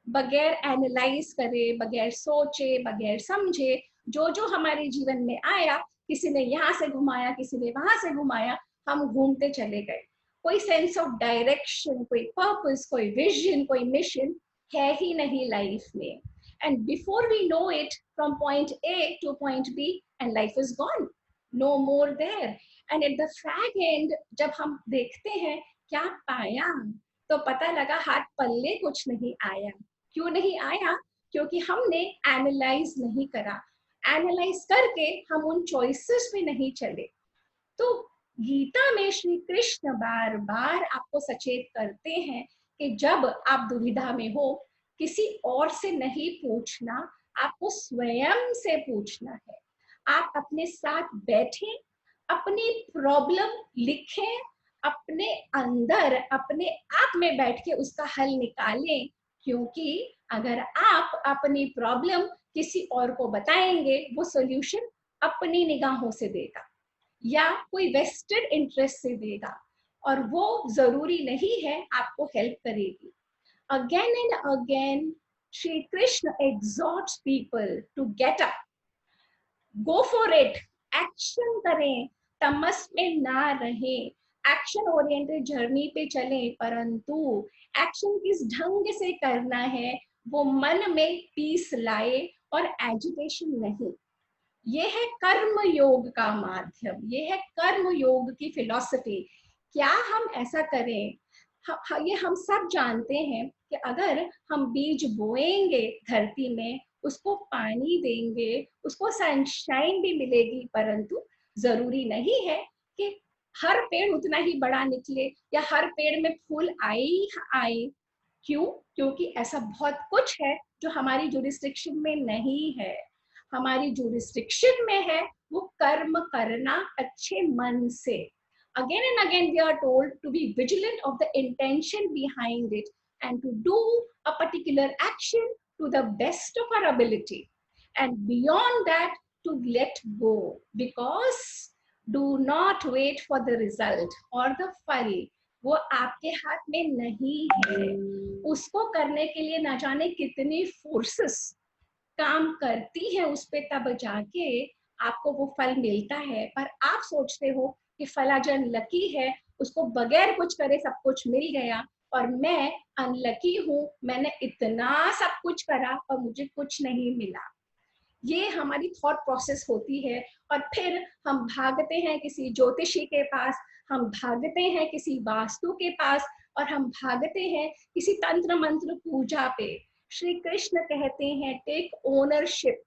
बगैर एनालाइज करे, बगैर सोचे, बगैर समझे, जो हमारे जीवन में आया, किसी ने यहाँ से घुमाया, किसी ने वहां से घुमाया, हम घूमते चले गए। कोई सेंस ऑफ डायरेक्शन, कोई पर्पस, कोई विजन, कोई मिशन है ही नहीं लाइफ में। And before we know it, from point A to point B, and life is gone, no more there. And at the fag end, जब हम देखते हैं क्या पाया, तो पता लगा हाथ पल्ले कुछ नहीं आया। क्यों नहीं आया? क्योंकि हमने एनालाइज नहीं करा, एनालाइज करके हम उन चॉइसेस पे नहीं चले। तो गीता में श्री कृष्ण बार बार आपको सचेत करते हैं कि जब आप दुविधा में हो, किसी और से नहीं पूछना, आपको स्वयं से पूछना है। आप अपने साथ बैठें, अपनी प्रॉब्लम लिखें, अपने अंदर अपने आप में बैठ के उसका हल निकालें, क्योंकि अगर आप अपनी प्रॉब्लम किसी और को बताएंगे, वो सॉल्यूशन अपनी निगाहों से देगा या कोई वेस्टेड इंटरेस्ट से देगा, और वो जरूरी नहीं है आपको हेल्प करेगी। Again and again, Shri Krishna exhorts people to get up, go for it, action करें, तमस में ना रहें, एक्शन ओरिएंटेड जर्नी पे चलें, परंतु एक्शन किस ढंग से करना है, वो मन में पीस लाए और एजिटेशन नहीं। ये है कर्म योग का माध्यम, ये है कर्म योग की फिलॉसफी। क्या हम ऐसा करें? ये हम सब जानते हैं कि अगर हम बीज बोएंगे धरती में उसको पानी देंगे, उसको सनशाइन भी मिलेगी, परंतु जरूरी नहीं है कि हर पेड़ उतना ही बड़ा निकले या हर पेड़ में फूल आए ही आए। क्यों? क्योंकि ऐसा बहुत कुछ है जो हमारी जुरिस्डिक्शन में नहीं है। हमारी जुरिस्डिक्शन में है वो कर्म करना अच्छे मन से। Again and again we are told to be vigilant of the intention behind it and to do a particular action to the best of our ability, and beyond that to let go, because do not wait for the result or the फल, वो आपके हाथ में नहीं है। उसको करने के लिए ना जाने कितनी फोर्सेस काम करती है उस पे, तब जाके आपको वो फल मिलता है। पर आप सोचते हो कि फलाजन लकी है, उसको बगैर कुछ करे सब कुछ मिल गया, और मैं अनलकी हूँ, मैंने इतना सब कुछ करा और मुझे कुछ नहीं मिला। ये हमारी थॉट प्रोसेस होती है। और फिर हम भागते हैं किसी ज्योतिषी के पास, हम भागते हैं किसी वास्तु के पास, और हम भागते हैं किसी तंत्र मंत्र पूजा पे। श्री कृष्ण कहते हैं take ownership,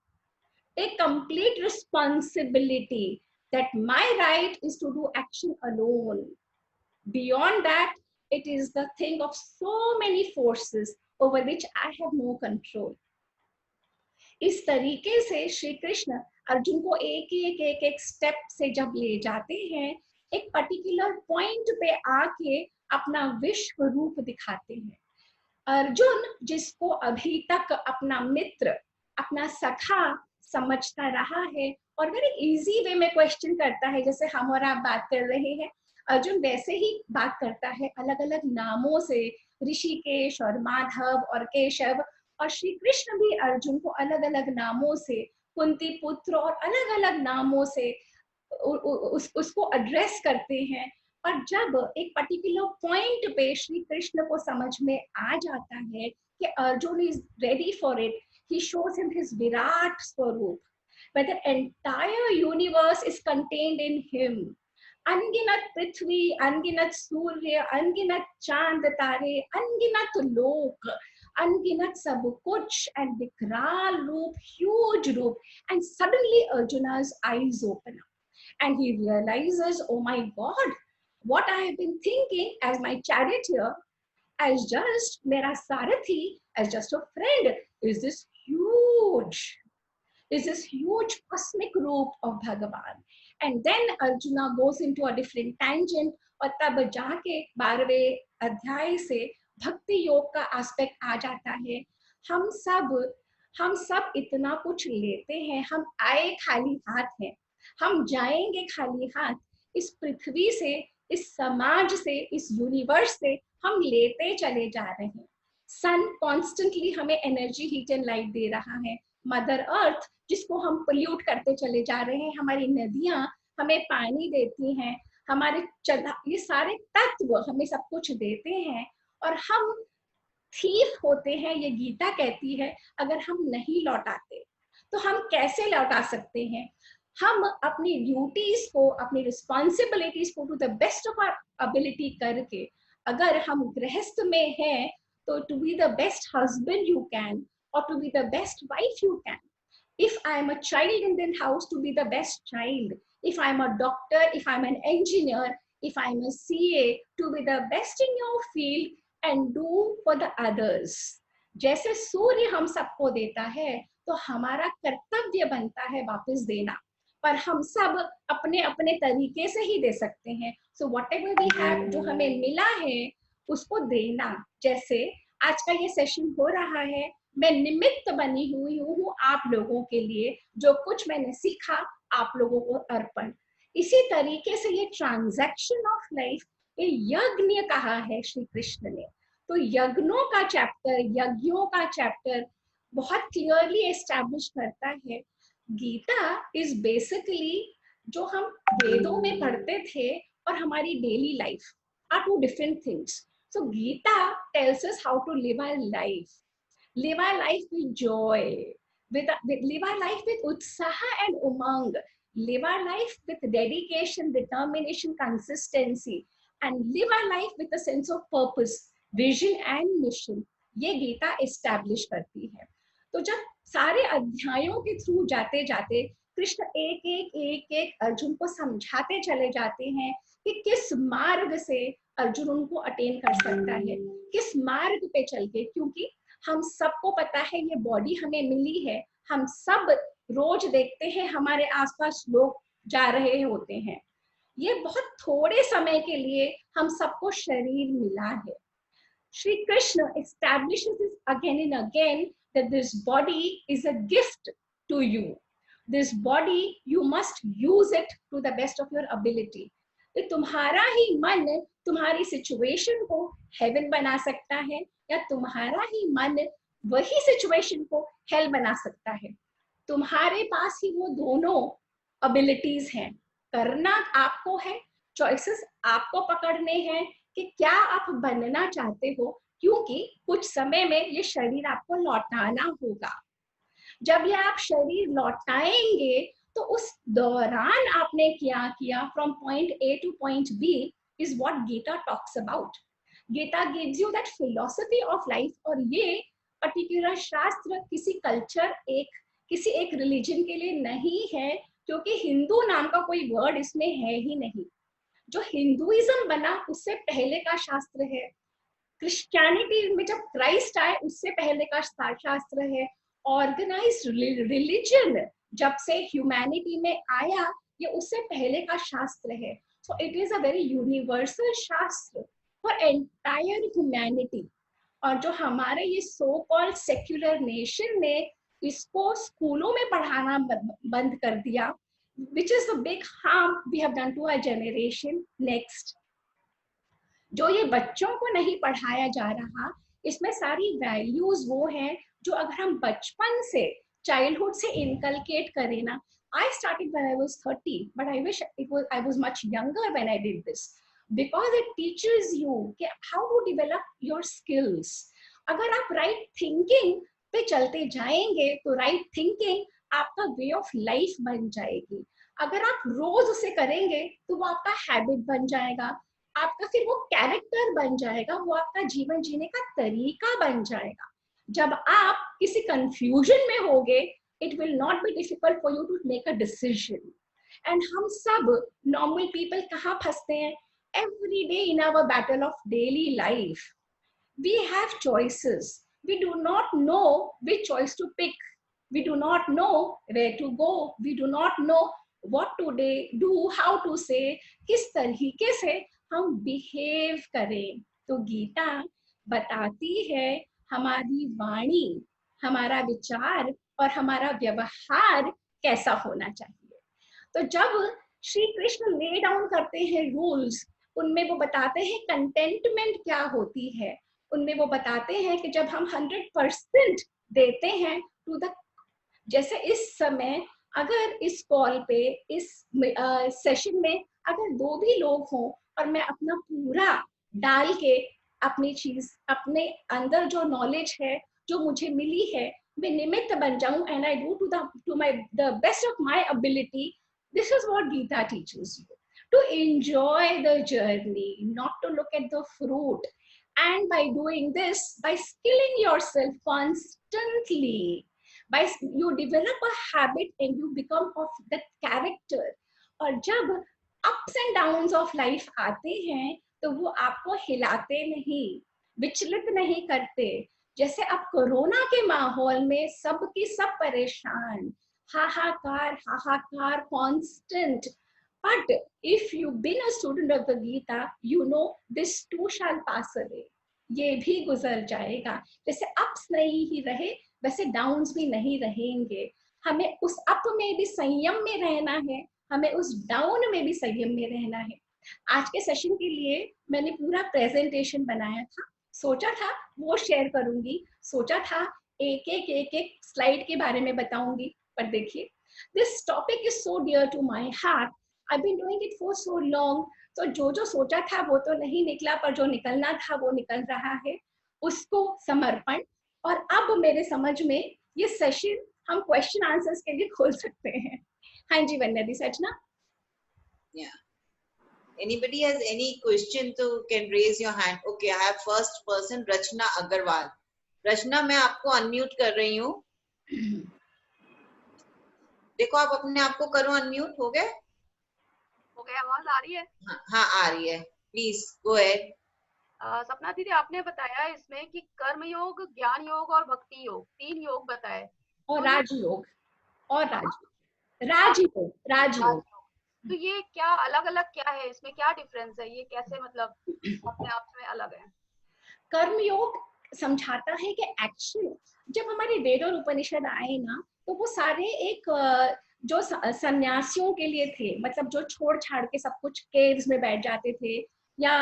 take complete responsibility, that my right is to do action alone. Beyond that, it is the thing of so many forces over which I have no control. इस तरीके से श्री कृष्ण अर्जुन को एक एक स्टेप से जब ले जाते हैं, एक पर्टिकुलर पॉइंट पे आके अपना विश्व रूप दिखाते हैं। अर्जुन जिसको अभी तक अपना मित्र, अपना सखा समझता रहा है और वेरी इजी वे में क्वेश्चन करता है, जैसे हम और आप बात कर रहे हैं, अर्जुन वैसे ही बात करता है अलग अलग नामों से, ऋषिकेश और माधव और केशव। और श्री कृष्ण भी अर्जुन को अलग अलग नामों से, कुंती पुत्र और अलग अलग नामों से उसको एड्रेस करते हैं। और जब एक पर्टिकुलर पॉइंट पे श्री कृष्ण को समझ में आ जाता है कि Arjun is ready for it, he shows him his virat swarup, where the entire universe is contained in him. अनगिनत पृथ्वी, अनगिनत सूर्य, अनगिनत चांद तारे, अनगिनत लोक, अनगिनत सब कुछ, and विकराल रूप, huge रूप, and suddenly Arjuna's eyes open up and he realizes, oh my God, what I have been thinking as my charioteer, as just mera sarathi, as just a friend, is this huge cosmic roop of Bhagavan. And then Arjuna goes into a different tangent, और तब जाके 12वें अध्याय से भक्ति योग का एस्पेक्ट आ जाता है। हम सब इतना कुछ लेते हैं, हम आए खाली हाथ हैं, हम जाएंगे खाली हाथ। इस पृथ्वी से, इस समाज से, इस यूनिवर्स से हम लेते चले जा रहे हैं। सन कॉन्स्टेंटली हमें एनर्जी, हीट एंड लाइट दे रहा है। मदर अर्थ जिसको हम पोल्यूट करते चले जा रहे हैं, हमारी नदियां हमें पानी देती हैं, हमारे ये सारे तत्व हमें सब कुछ देते हैं, और हम थीफ होते हैं, ये गीता कहती है। अगर हम नहीं लौटाते तो हम कैसे लौटा सकते हैं? हम अपनी ड्यूटीज को, अपनी रिस्पॉन्सिबिलिटीज को to the best of our ability करके, अगर हम गृहस्थ में हैं तो to be the best husband you can, or to be the best wife you can. If I am a child in the house, to be the best child. If I am a doctor, if I am an engineer, if I am a CA, to be the best in your field and do for the others. जैसे सूर्य हम सबको देता है, तो हमारा कर्तव्य बनता है वापस देना, पर हम सब अपने अपने तरीके से ही दे सकते हैं। So whatever we have, जो हमें मिला है उसको देना। जैसे आज का ये सेशन हो रहा है, मैं निमित्त बनी हुई हूँ आप लोगों के लिए, जो कुछ मैंने सीखा आप लोगों को अर्पण। इसी तरीके से ये ट्रांजैक्शन ऑफ लाइफ, ये यज्ञ कहा है श्री कृष्ण ने। तो यज्ञों का चैप्टर, यज्ञों का चैप्टर बहुत क्लियरली एस्टैब्लिश करता है। गीता इज बेसिकली जो हम वेदों में पढ़ते थे और हमारी daily life are two different things. So Gita tells us how to live our life, live our life with joy, live our life with utsaha and umang, live our life with dedication, determination, consistency, and live our life with a sense of purpose, vision and mission. ये गीता एस्टैब्लिश करती है। तो जब सारे अध्यायों के थ्रू जाते जाते कृष्ण एक एक अर्जुन को समझाते चले जाते हैं कि किस मार्ग से अर्जुन उनको अटेन कर सकता है, किस मार्ग पे चल के, क्योंकि हम सबको पता है ये बॉडी हमें मिली है, हम सब रोज देखते हैं हमारे आसपास लोग जा रहे होते हैं, ये बहुत थोड़े समय के लिए हम सबको शरीर मिला है। Shri Krishna establishes this again and again that this body is a gift to you. This body, you must use it to the best of your ability. तो तुम्हारा ही मन तुम्हारी सिचुएशन को हेवन बना सकता है या तुम्हारा ही मन वही सिचुएशन को हेल बना सकता है। तुम्हारे पास ही वो दोनों एबिलिटीज हैं, करना आपको है, चॉइसेस आपको पकड़ने हैं कि क्या आप बनना चाहते हो, क्योंकि कुछ समय में ये शरीर आपको लौटाना होगा। जब ये आप शरीर लौटाएंगे तो उस दौरान आपने क्या किया, from point A to point B is what Gita talks about. Gita gives you that philosophy of life, और ये पर्टिकुलर शास्त्र किसी कल्चर, किसी एक रिलीजन के लिए नहीं है, क्योंकि हिंदू नाम का कोई वर्ड इसमें है ही नहीं। जो हिंदुइज्म बना उससे पहले का शास्त्र है, क्रिश्चियनिटी में जब क्राइस्ट आए उससे पहले का शास्त्र है, ऑर्गेनाइज्ड रिलीजन जब से ह्यूमैनिटी में आया ये उससे पहले का शास्त्र है। So it is a very universal शास्त्र फॉर एंटायर ह्यूमैनिटी। और जो हमारे ये सो कॉल्ड सेक्युलर नेशन ने इसको स्कूलों में पढ़ाना बंद कर दिया, which is the big harm we have done to our generation. Next, जो ये बच्चों को नहीं पढ़ाया जा रहा, इसमें सारी वैल्यूज वो हैं जो अगर हम बचपन से, चाइल्डहुड से इनकलकेट करें ना। I started when I was 30, but I wish I was much younger when I did this, because it teaches you how to develop your skills. अगर आप right thinking पे चलते जाएंगे तो right thinking आपका वे ऑफ लाइफ बन जाएगी। अगर आप रोज उसे करेंगे तो वो आपका हैबिट बन जाएगा, आपका फिर वो कैरेक्टर बन जाएगा, वो आपका जीवन जीने का तरीका बन जाएगा। जब आप किसी कंफ्यूजन में होगे, it will not be difficult for you to make a decision. And हम सब नॉर्मल पीपल कहाँ फंसते हैं? Every day in our battle of daily life we have choices, we do not know which choice to pick, we do not know where to go, we do not know what to do, how to say, किस तरीके से हम बिहेव करें। तो गीता बताती है हमारी वाणी, हमारा विचार और हमारा व्यवहार कैसा होना चाहिए। तो जब श्री कृष्ण ले डाउन करते हैं रूल्स, उनमें वो बताते हैं कंटेंटमेंट क्या होती है, उनमें वो बताते हैं कि जब हम 100% देते हैं टू द, जैसे इस समय अगर इस कॉल पे, इस सेशन में अगर 2 भी लोग हों और मैं अपना पूरा डाल के अपनी चीज, अपने अंदर जो नॉलेज है जो मुझे मिली है, मैं निमित्त बन जाऊं, and I do the best of my ability, this is what Gita teaches you, to enjoy the journey, not to look at the fruit. And by doing this, by skilling yourself constantly, by you develop a habit and you become of that character. और जब ups and downs of life आते हैं तो वो आपको हिलाते नहीं, विचलित नहीं करते। जैसे अब कोरोना के माहौल में सबकी सब परेशान, हाहाकार हाहाकार constant, but if you've been a student of the Gita, you know this too shall pass away, ये भी गुजर जाएगा। जैसे अप्स नहीं ही रहे वैसे डाउन्स भी नहीं रहेंगे। हमें उस अप में भी संयम में रहना है, हमें उस डाउन में भी संयम में रहना है। आज के सेशन के लिए मैंने पूरा प्रेजेंटेशन बनाया था, सोचा था वो शेयर करूंगी, सोचा था एक एक स्लाइड के बारे में बताऊंगी, पर देखिए this topic is so dear to my heart, I been doing it for so long. तो जो सोचा था वो तो नहीं निकला, पर जो निकलना था वो निकल रहा है, उसको समर्पण। और अब मेरे समझ में ये सेशन हम क्वेश्चन आंसर्स के लिए खोल सकते हैं। हाँ जी वन्या दी, सच ना? Yeah. Anybody has any question to can raise your hand. Okay, I have first person Rachna Agarwal. Rachna, मैं आपको unmute कर रही हूँ। देखो आप अपने आप को करो अनम्यूट, हो गए? हो गया, आवाज आ रही है? हाँ आ रही है, प्लीज गो अहेड। सपना दीदी, आपने बताया इसमें कि कर्म योग, ज्ञान योग और भक्ति योग, 3 योग बताए। और तो ये राजयोग, और हाँ, राजयोग, राजयोग। राजयोग। तो ये क्या अलग अलग क्या है, इसमें क्या डिफरेंस है, ये कैसे मतलब अपने आप में अलग है? कर्मयोग समझाता है कि एक्शन, जब हमारे वेद और उपनिषद आए ना, तो वो सारे एक जो सन्यासियों के लिए थे, मतलब जो छोड़ छाड़ के सब कुछ केव्स में बैठ जाते थे या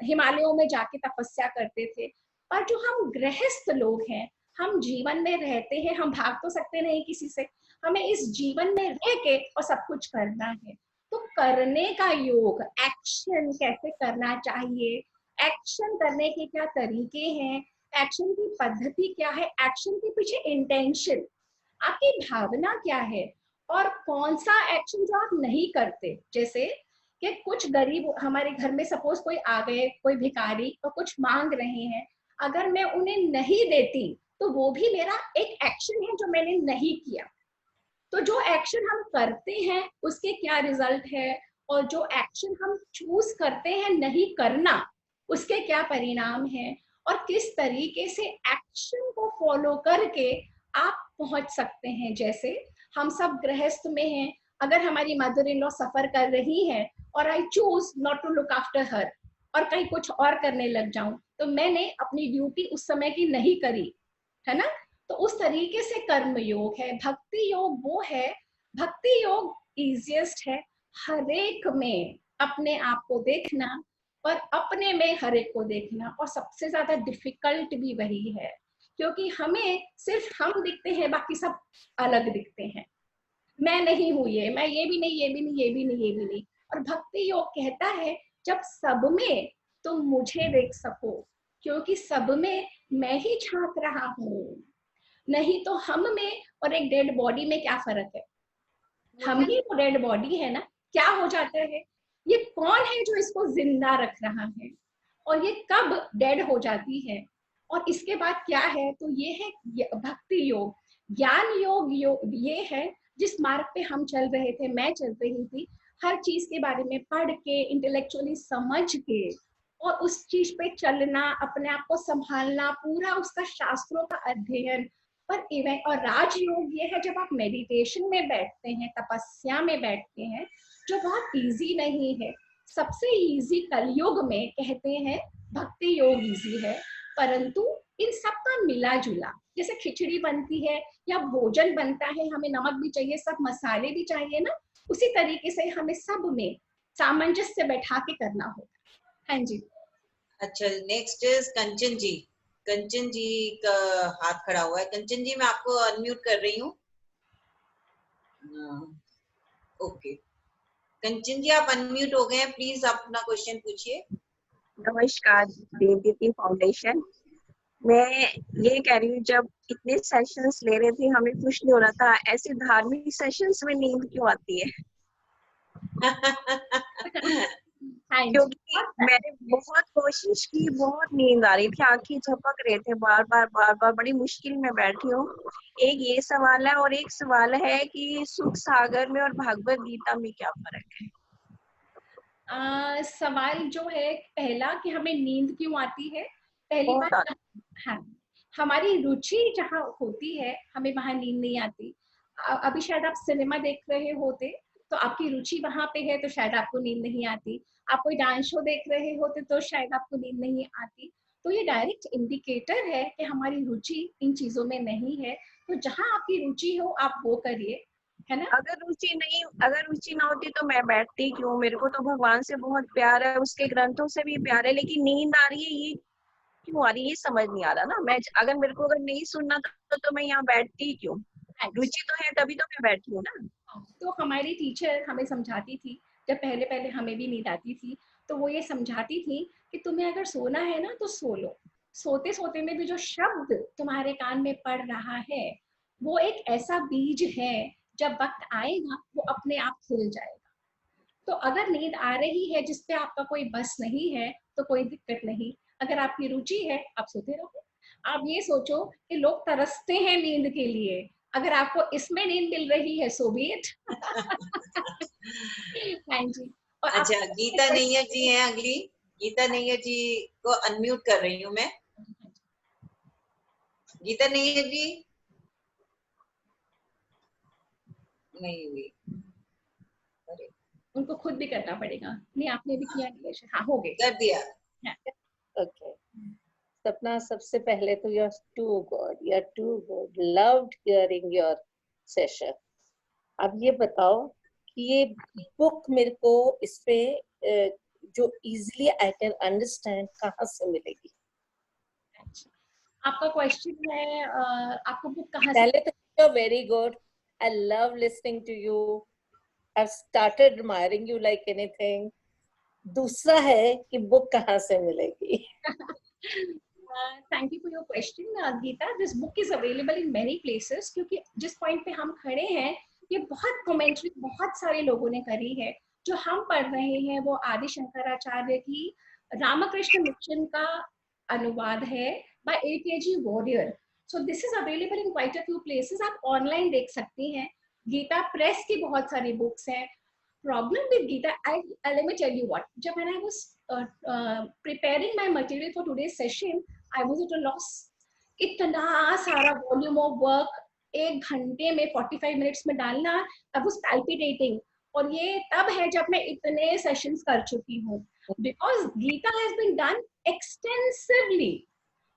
हिमालयों में जाके तपस्या करते थे। पर जो हम गृहस्थ लोग हैं, हम जीवन में रहते हैं, हम भाग तो सकते नहीं किसी से, हमें इस जीवन में रह के और सब कुछ करना है। तो करने का योग, एक्शन कैसे करना चाहिए, एक्शन करने के क्या तरीके हैं, एक्शन की पद्धति क्या है, एक्शन के पीछे इंटेंशन, आपकी भावना क्या है, और कौन सा एक्शन जो आप नहीं करते। जैसे कि कुछ गरीब हमारे घर में सपोज कोई आ गए, कोई भिखारी और कुछ मांग रहे हैं, अगर मैं उन्हें नहीं देती तो वो भी मेरा एक एक्शन है जो मैंने नहीं किया। तो जो एक्शन हम करते हैं उसके क्या रिजल्ट है, और जो एक्शन हम चूज करते हैं नहीं करना, उसके क्या परिणाम है, और किस तरीके से एक्शन को फॉलो करके आप पहुंच सकते हैं। जैसे हम सब गृहस्थ में हैं, अगर हमारी मदर इन लॉ सफर कर रही है और I choose not to look after her और कहीं कुछ और करने लग जाऊं, तो मैंने अपनी ड्यूटी उस समय की नहीं करी, है ना। तो उस तरीके से कर्म योग है। भक्ति योग वो है, भक्ति योग इजिएस्ट है, हरेक में अपने आप को देखना और अपने में हरेक को देखना, और सबसे ज्यादा डिफिकल्ट भी वही है, क्योंकि हमें सिर्फ हम दिखते हैं, बाकी सब अलग दिखते हैं। मैं नहीं हूं ये, मैं ये भी नहीं, ये भी नहीं, ये भी नहीं, ये भी नहीं। और भक्ति योग कहता है जब सब में तुम मुझे देख सको, क्योंकि सब में मैं ही झांक रहा हूं। नहीं तो हम में और एक डेड बॉडी में क्या फर्क है, हम ही तो डेड बॉडी है ना। क्या हो जाता है, ये कौन है जो इसको जिंदा रख रहा है, और ये कब डेड हो जाती है, और इसके बाद क्या है। तो ये है भक्ति योग। ज्ञान योग ये है जिस मार्ग पे हम चल रहे थे, मैं चल रही थी, हर चीज के बारे में पढ़ के, इंटेलेक्चुअली समझ के, और उस चीज पे चलना, अपने आप को संभालना, पूरा उसका शास्त्रों का अध्ययन। पर इवेंट और राजयोग ये है जब आप मेडिटेशन में बैठते हैं, तपस्या में बैठते हैं, जो बहुत इजी नहीं है। सबसे इजी कलयुग में कहते हैं भक्ति योग इजी है, परंतु इन सब का मिला जुला, जैसे खिचड़ी बनती है या भोजन बनता है, हमें नमक भी चाहिए, सब मसाले भी चाहिए ना, उसी तरीके से हमें सब में सामंजस्य बैठा के करना होगा। हाँ जी। अच्छा, नेक्स्ट इज कंचन जी। कंचन जी का हाथ खड़ा हुआ है। कंचन जी मैं आपको अनम्यूट कर रही हूँ। ओके कंचन जी आप अनम्यूट हो गए हैं, प्लीज आप अपना क्वेश्चन पूछिए। नमस्कार देवदीति फाउंडेशन। मैं ये कह रही हूँ, जब इतने सेशंस ले रहे थे हमें कुछ नहीं हो रहा था, ऐसे धार्मिक सेशंस में नींद क्यों आती है? क्योंकि मैंने बहुत कोशिश की, बहुत नींद आ रही थी, आंखें झपक रहे थे बार बार, बड़ी मुश्किल में बैठी हूँ। एक ये सवाल है, और एक सवाल है कि सुख सागर में और भागवत गीता में क्या फर्क है? सवाल जो है पहला कि हमें नींद क्यों आती है, पहली बात, हाँ, हमारी रुचि जहाँ होती है हमें वहां नींद नहीं आती। अभी शायद आप सिनेमा देख रहे होते तो आपकी रुचि वहां पे है, तो शायद आपको नींद नहीं आती। आप कोई डांस शो देख रहे होते तो शायद आपको नींद नहीं आती। तो ये डायरेक्ट इंडिकेटर है कि हमारी रुचि इन चीजों में नहीं है। तो जहाँ आपकी रुचि हो आप वो करिए, है ना। अगर रुचि ना होती तो मैं बैठती क्यों? मेरे को तो भगवान से बहुत प्यार है, उसके ग्रंथों से भी प्यार है, लेकिन नींद आ रही है, ये क्यों आ रही है, ये समझ नहीं आ रहा ना। मैं अगर मेरे को अगर नहीं सुनना तो मैं यहाँ बैठती क्यों? रुचि तो है तभी तो मैं बैठी हूँ ना। तो हमारी टीचर हमें समझाती थी, जब पहले पहले हमें भी नींद आती थी, तो वो ये समझाती थी कि तुम्हें अगर सोना है ना तो सो लो। सोते सोते में भी जो शब्द तुम्हारे कान में पड़ रहा है वो एक ऐसा बीज है, जब वक्त आएगा वो अपने आप खिल जाएगा। तो अगर नींद आ रही है जिसपे आपका कोई बस नहीं है तो कोई दिक्कत नहीं, अगर आपकी रुचि है आप सोते रहो। आप ये सोचो कि लोग तरसते हैं नींद के लिए, अगर आपको इसमें नींद मिल रही है सो बी इट। हाँ जी। और अच्छा, आप गीता नैयर जी हैं अगली। गीता नैयर जी को अनम्यूट कर रही हूँ मैं। गीता नैयर जी नहीं हुई। अरे, उनको खुद भी करना पड़ेगा। नहीं, आपने भी किया नहीं। हाँ, हो गए। कर दिया। Okay. सपना, सबसे पहले तो you're too good. Loved hearing your session. अब ये बताओ कि ये बुक मेरे को इस पे जो easily I can understand कहाँ से मिलेगी? आपका क्वेश्चन है आपको बुक कहाँ से? पहले तो you're very good. I love listening to you. I've started admiring you like anything. दूसरा है कि बुक कहाँ से मिलेगी? Thank you for your question, Geeta. This book is available in many places, क्योंकि जिस पॉइंट पे हम खड़े हैं ये बहुत कमेंट्री बहुत सारे लोगों ने करी है। जो हम पढ़ रहे हैं वो आदि शंकराचार्य की रामकृष्ण मिशन का अनुवाद है by AKG Warrior. So this is available in quite a few places. आप ऑनलाइन देख सकती हैं। गीता प्रेस की बहुत सारी बुक्स हैं। Problem with Geeta, let me tell you what. Jab when I was preparing my material for today's session, I was at a loss. इतना सारा वॉल्यूम ऑफ वर्क 1 घंटे में 45 मिनट्स में डालना, I was palpitating. और ये तब है जब मैं इतने सेशंस कर चुकी हूँ, because Geeta has been done extensively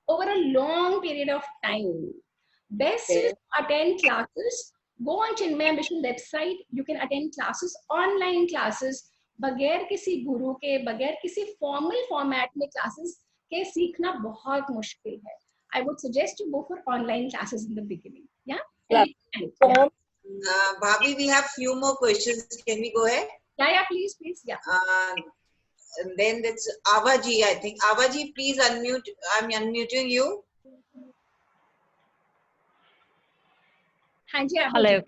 over a long period of time. Best is to attend classes. Go on Chinmaya Mission website. You can attend classes, online classes, बगैर किसी गुरु के, बगैर किसी फॉर्मल फॉर्मेट में क्लासेस के सीखना बहुत मुश्किल है. I would suggest you go for online classes in the beginning. Yeah. Bhabhi, we have few more questions. Can we go ahead? Yeah. Please. Yeah. And then that's Avaji, I think. Avaji, please unmute. I'm unmuting you. Hello,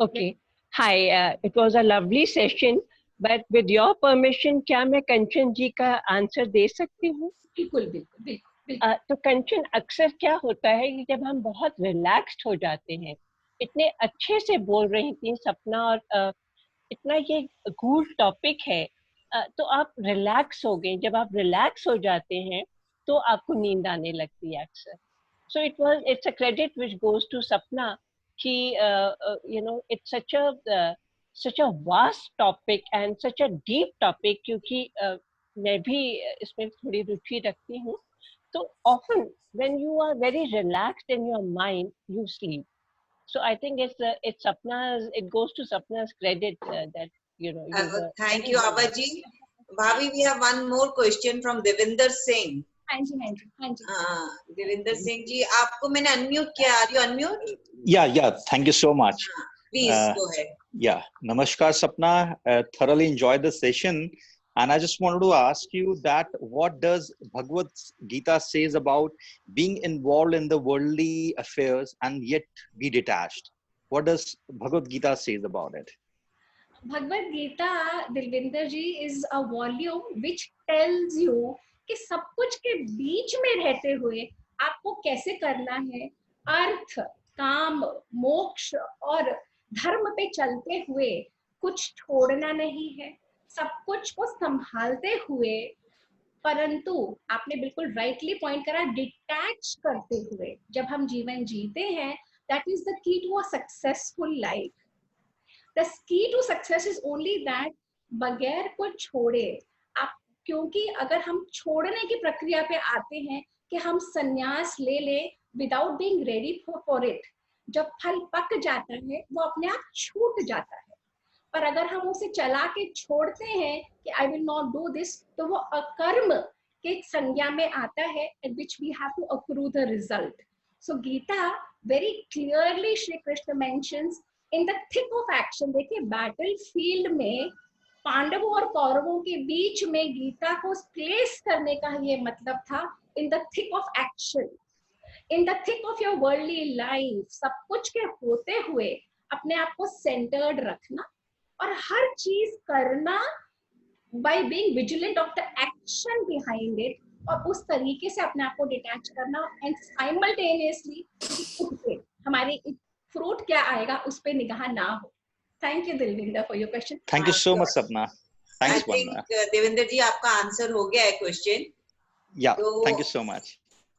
okay. Hi, it was a lovely session, but with your permission, क्या मैं कंचन जी का आंसर दे सकती हूँ? बिल्कुल. तो कंचन, अक्सर क्या होता है कि जब हम बहुत रिलैक्स्ड हो जाते हैं, इतने अच्छे से बोल रही थी सपना, और इतना ये कूल टॉपिक है, तो आप रिलैक्स हो गए. जब आप रिलैक्स हो जाते हैं तो आपको नींद आने लगती है अक्सर. So it's a credit which goes to Sapna. It's such a vast topic and such a deep topic, क्योंकि मैं भी इसमें थोड़ी रुचि रखती हूँ. So often when you are very relaxed in your mind, you sleep. So I think it's Sapna's, it goes to Sapna's credit that Thank you, Avaji. Bhabhi, we have one more question from Devinder Singh. हाँ जी. देविंदर सिंह जी, आपको मैंने अनम्यूट किया. Are you unmute? Yeah. Thank you so much. Please go ahead. Yeah. Namaskar, Sapna. Thoroughly enjoyed the session, and I just wanted to ask you that what does Bhagavad Gita says about being involved in the worldly affairs and yet be detached? What does Bhagavad Gita says about it? Bhagavad Gita, Dilvinder ji, is a volume which tells you कि सब कुछ के बीच में रहते हुए आपको कैसे करना है. अर्थ, काम, मोक्ष और धर्म पे चलते हुए कुछ छोड़ना नहीं है, सब कुछ को संभालते हुए, परंतु आपने बिल्कुल राइटली पॉइंट करा, डिटैच करते हुए जब हम जीवन जीते हैं, that is the key to a successful life. The key to success is only that बगैर कुछ छोड़े आप, क्योंकि अगर हम छोड़ने की प्रक्रिया पे आते हैं कि हम संन्यास ले ले without being ready for it, जब फल पक जाता है वो अपने आप छूट जाता है. पर अगर हम उसे चला के छोड़ते हैं कि I will not do this, तो वो अकर्म के संज्ञा में आता है, at which we have to accrue the result. So Gita very clearly Shri Krishna mentions in the thick of action. देखिए, बैटल फील्ड में पांडवों और कौरवों के बीच में गीता को प्लेस करने का ये मतलब था, इन the thick of action, in the thick of your worldly life. सब कुछ के होते हुए अपने आप को सेंटर्ड रखना और हर चीज करना by being vigilant of the action behind it, और उस तरीके से अपने आप को डिटैच करना एंड साइमल्टेनियसली उठ के हमारे फ्रूट क्या आएगा उस पर निगाह ना हो. Thank you Dilvinder for your question. Thank you so much, Sapna. I Thanks, think Vandana. Devendra ji आपका आंसर हो गया है क्वेश्चन. Yeah, तो thank you so much.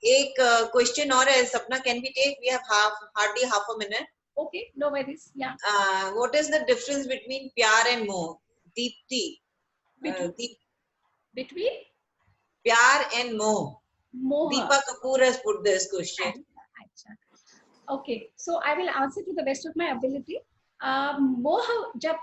एक क्वेश्चन और है Sapna, can we take? We have hardly half a minute. Okay, no worries. Yeah. What is the difference between प्यार and मोह? दीप्ति. Between प्यार and मोह. moha. Deepa Kapoor has put this question. Okay, so I will answer to the best of my ability. मोह जब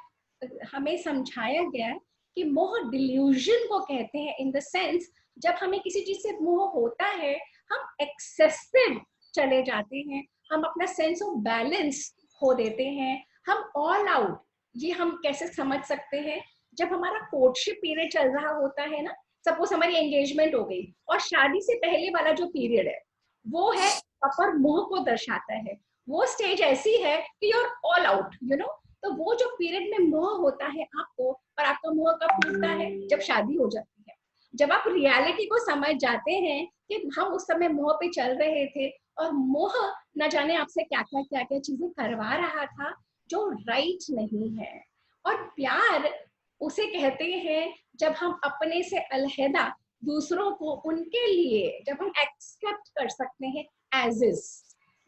हमें समझाया गया है कि मोह डिल्यूजन को कहते हैं, इन द सेंस जब हमें किसी चीज से मोह होता है हम एक्सेसिव चले जाते हैं, हम अपना सेंस ऑफ बैलेंस खो देते हैं, हम ऑल आउट. ये हम कैसे समझ सकते हैं? जब हमारा कोर्टशिप पीरियड चल रहा होता है ना, सपोज हमारी एंगेजमेंट हो गई और शादी से पहले वाला जो पीरियड है वो है अपर मोह को दर्शाता है. वो स्टेज ऐसी है कि you are all out, you know. तो वो जो पीरियड में मोह होता है आपको, और आपका मोह कब टूटता है? जब शादी हो जाती है, जब आप रियलिटी को समझ जाते हैं कि हम उस समय मोह पे चल रहे थे और मोह न जाने आपसे क्या क्या चीजें करवा रहा था जो राइट नहीं है. और प्यार उसे कहते हैं जब हम अपने से अलहदा दूसरों को उनके लिए जब हम एक्सेप्ट कर सकते हैं एज इज,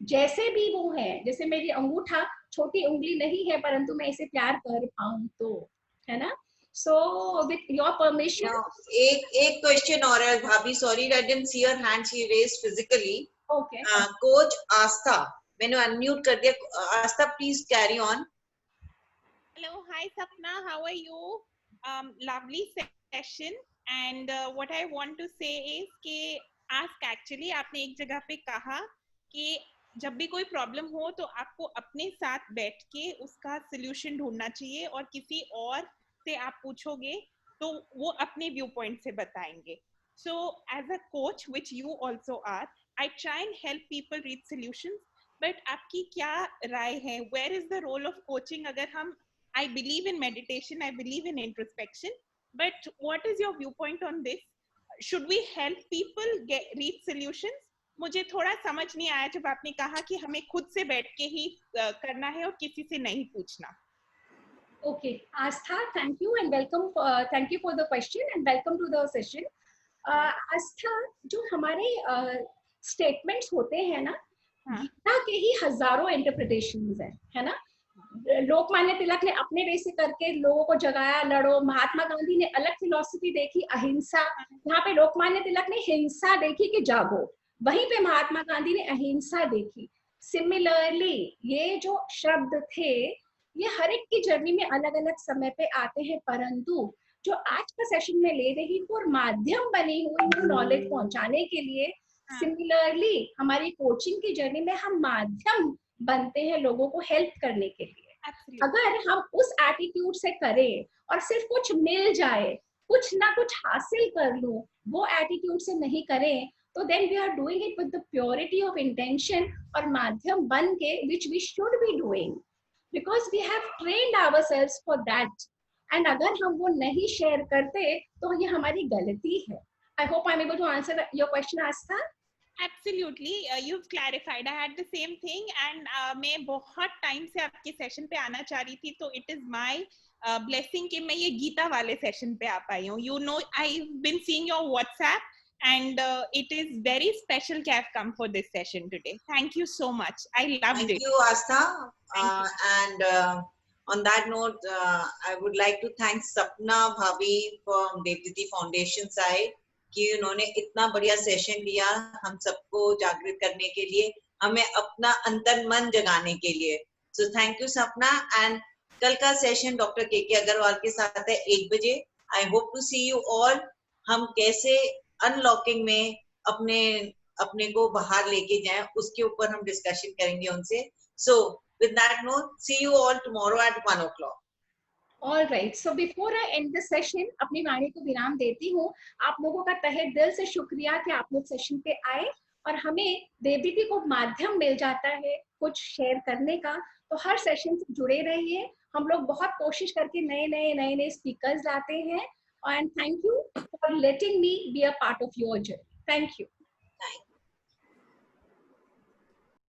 जैसे भी वो है. जैसे मेरी अंगूठा छोटी उंगली नहीं है परंतु मैं इसे प्यार कर पाऊं तो, है ना. सो विथ योर परमिशन एक क्वेश्चन और है भाभी. Sorry I didn't see her hand, she raised physically. Okay. Coach Aastha, मैंने अनम्यूट कर दिया. Aastha please carry on. Hello, hi Sapna, how are you? Lovely session, and what I want to say is कि ask actually आपने एक जगह पे कहा कि जब भी कोई प्रॉब्लम हो तो आपको अपने साथ बैठ के उसका सोल्यूशन ढूंढना चाहिए, और किसी और से आप पूछोगे तो वो अपने व्यू पॉइंट से बताएंगे. So as a coach, which you also are, I try and help people reach solutions. But आपकी क्या राय है? Where is the role of coaching? अगर हम I believe in meditation, I believe in introspection, but what is your viewpoint on this? Should we help people reach solutions? मुझे थोड़ा समझ नहीं आया जब आपने कहा कि हमें खुद से बैठ के ही करना है और किसी से नहीं पूछना. Okay, Astha, thank you and welcome. Thank you for the question and welcome to the session. Astha, जो हमारे statements होते हैं ना, गीता के ही हजारों इंटरप्रिटेशंस हैं, है ना. लोकमान्य तिलक ने अपने वे से करके लोगों को जगाया, लड़ो. महात्मा गांधी ने अलग फिलॉसफी देखी, अहिंसा. यहाँ पे लोकमान्य तिलक ने हिंसा देखी कि जागो, वहीं पे महात्मा गांधी ने अहिंसा देखी. सिमिलरली ये जो शब्द थे ये हर एक की जर्नी में अलग अलग समय पे आते हैं, परंतु जो आज का सेशन में ले रही हूँ और माध्यम बनी हुई नॉलेज पहुंचाने के लिए, सिमिलरली हमारी कोचिंग की जर्नी में हम माध्यम बनते हैं लोगों को हेल्प करने के लिए. अगर हम उस एटीट्यूड से करें और सिर्फ कुछ मिल जाए, कुछ ना कुछ हासिल कर लूं, वो एटीट्यूड से नहीं करें तो then we are doing it with the purity of intention और माध्यम बन के which we should be doing because we have trained ourselves for that. And अगर हम वो नहीं शेयर करते तो ये हमारी गलती है. I hope I am able to answer your question Astha. Absolutely, you've clarified. I had the same thing, and मैं बहुत टाइम से आपके सेशन पे आना चाह रही थी, तो it is my blessing कि मैं ये गीता वाले सेशन पे आ पाई हूँ. You know, I've been seeing your WhatsApp, and it is very special कि I've come for this session today. Thank you so much. I loved it. Thank you, Astha. And on that note, I would like to thank Sapna Bhavi from Devditi Foundation side कि उन्होंने इतना बढ़िया सेशन लिया हम सबको जागृत करने के लिए, हमें अपना अंतर मन जगाने के लिए. सो थैंक यू सपना. एंड कल का सेशन डॉक्टर के अग्रवाल के साथ है 1 बजे. I hope to see you all. हम कैसे अनलॉकिंग में अपने को बाहर लेके जाएं उसके ऊपर हम डिस्कशन करेंगे उनसे. So with that note, see you all tomorrow at 1 o'clock. All right. So before I end the session, अपनी वाणी को विराम देती हूँ. आप लोगों का तहे दिल से शुक्रिया कि आप लोग सेशन पे आए और हमें देवदीति को माध्यम मिल जाता है कुछ शेयर करने का. तो हर सेशन से जुड़े रहिए. हम लोग बहुत कोशिश करके नए नए स्पीकर्स लाते हैं. and thank you for letting me be a part of your journey. Thank you.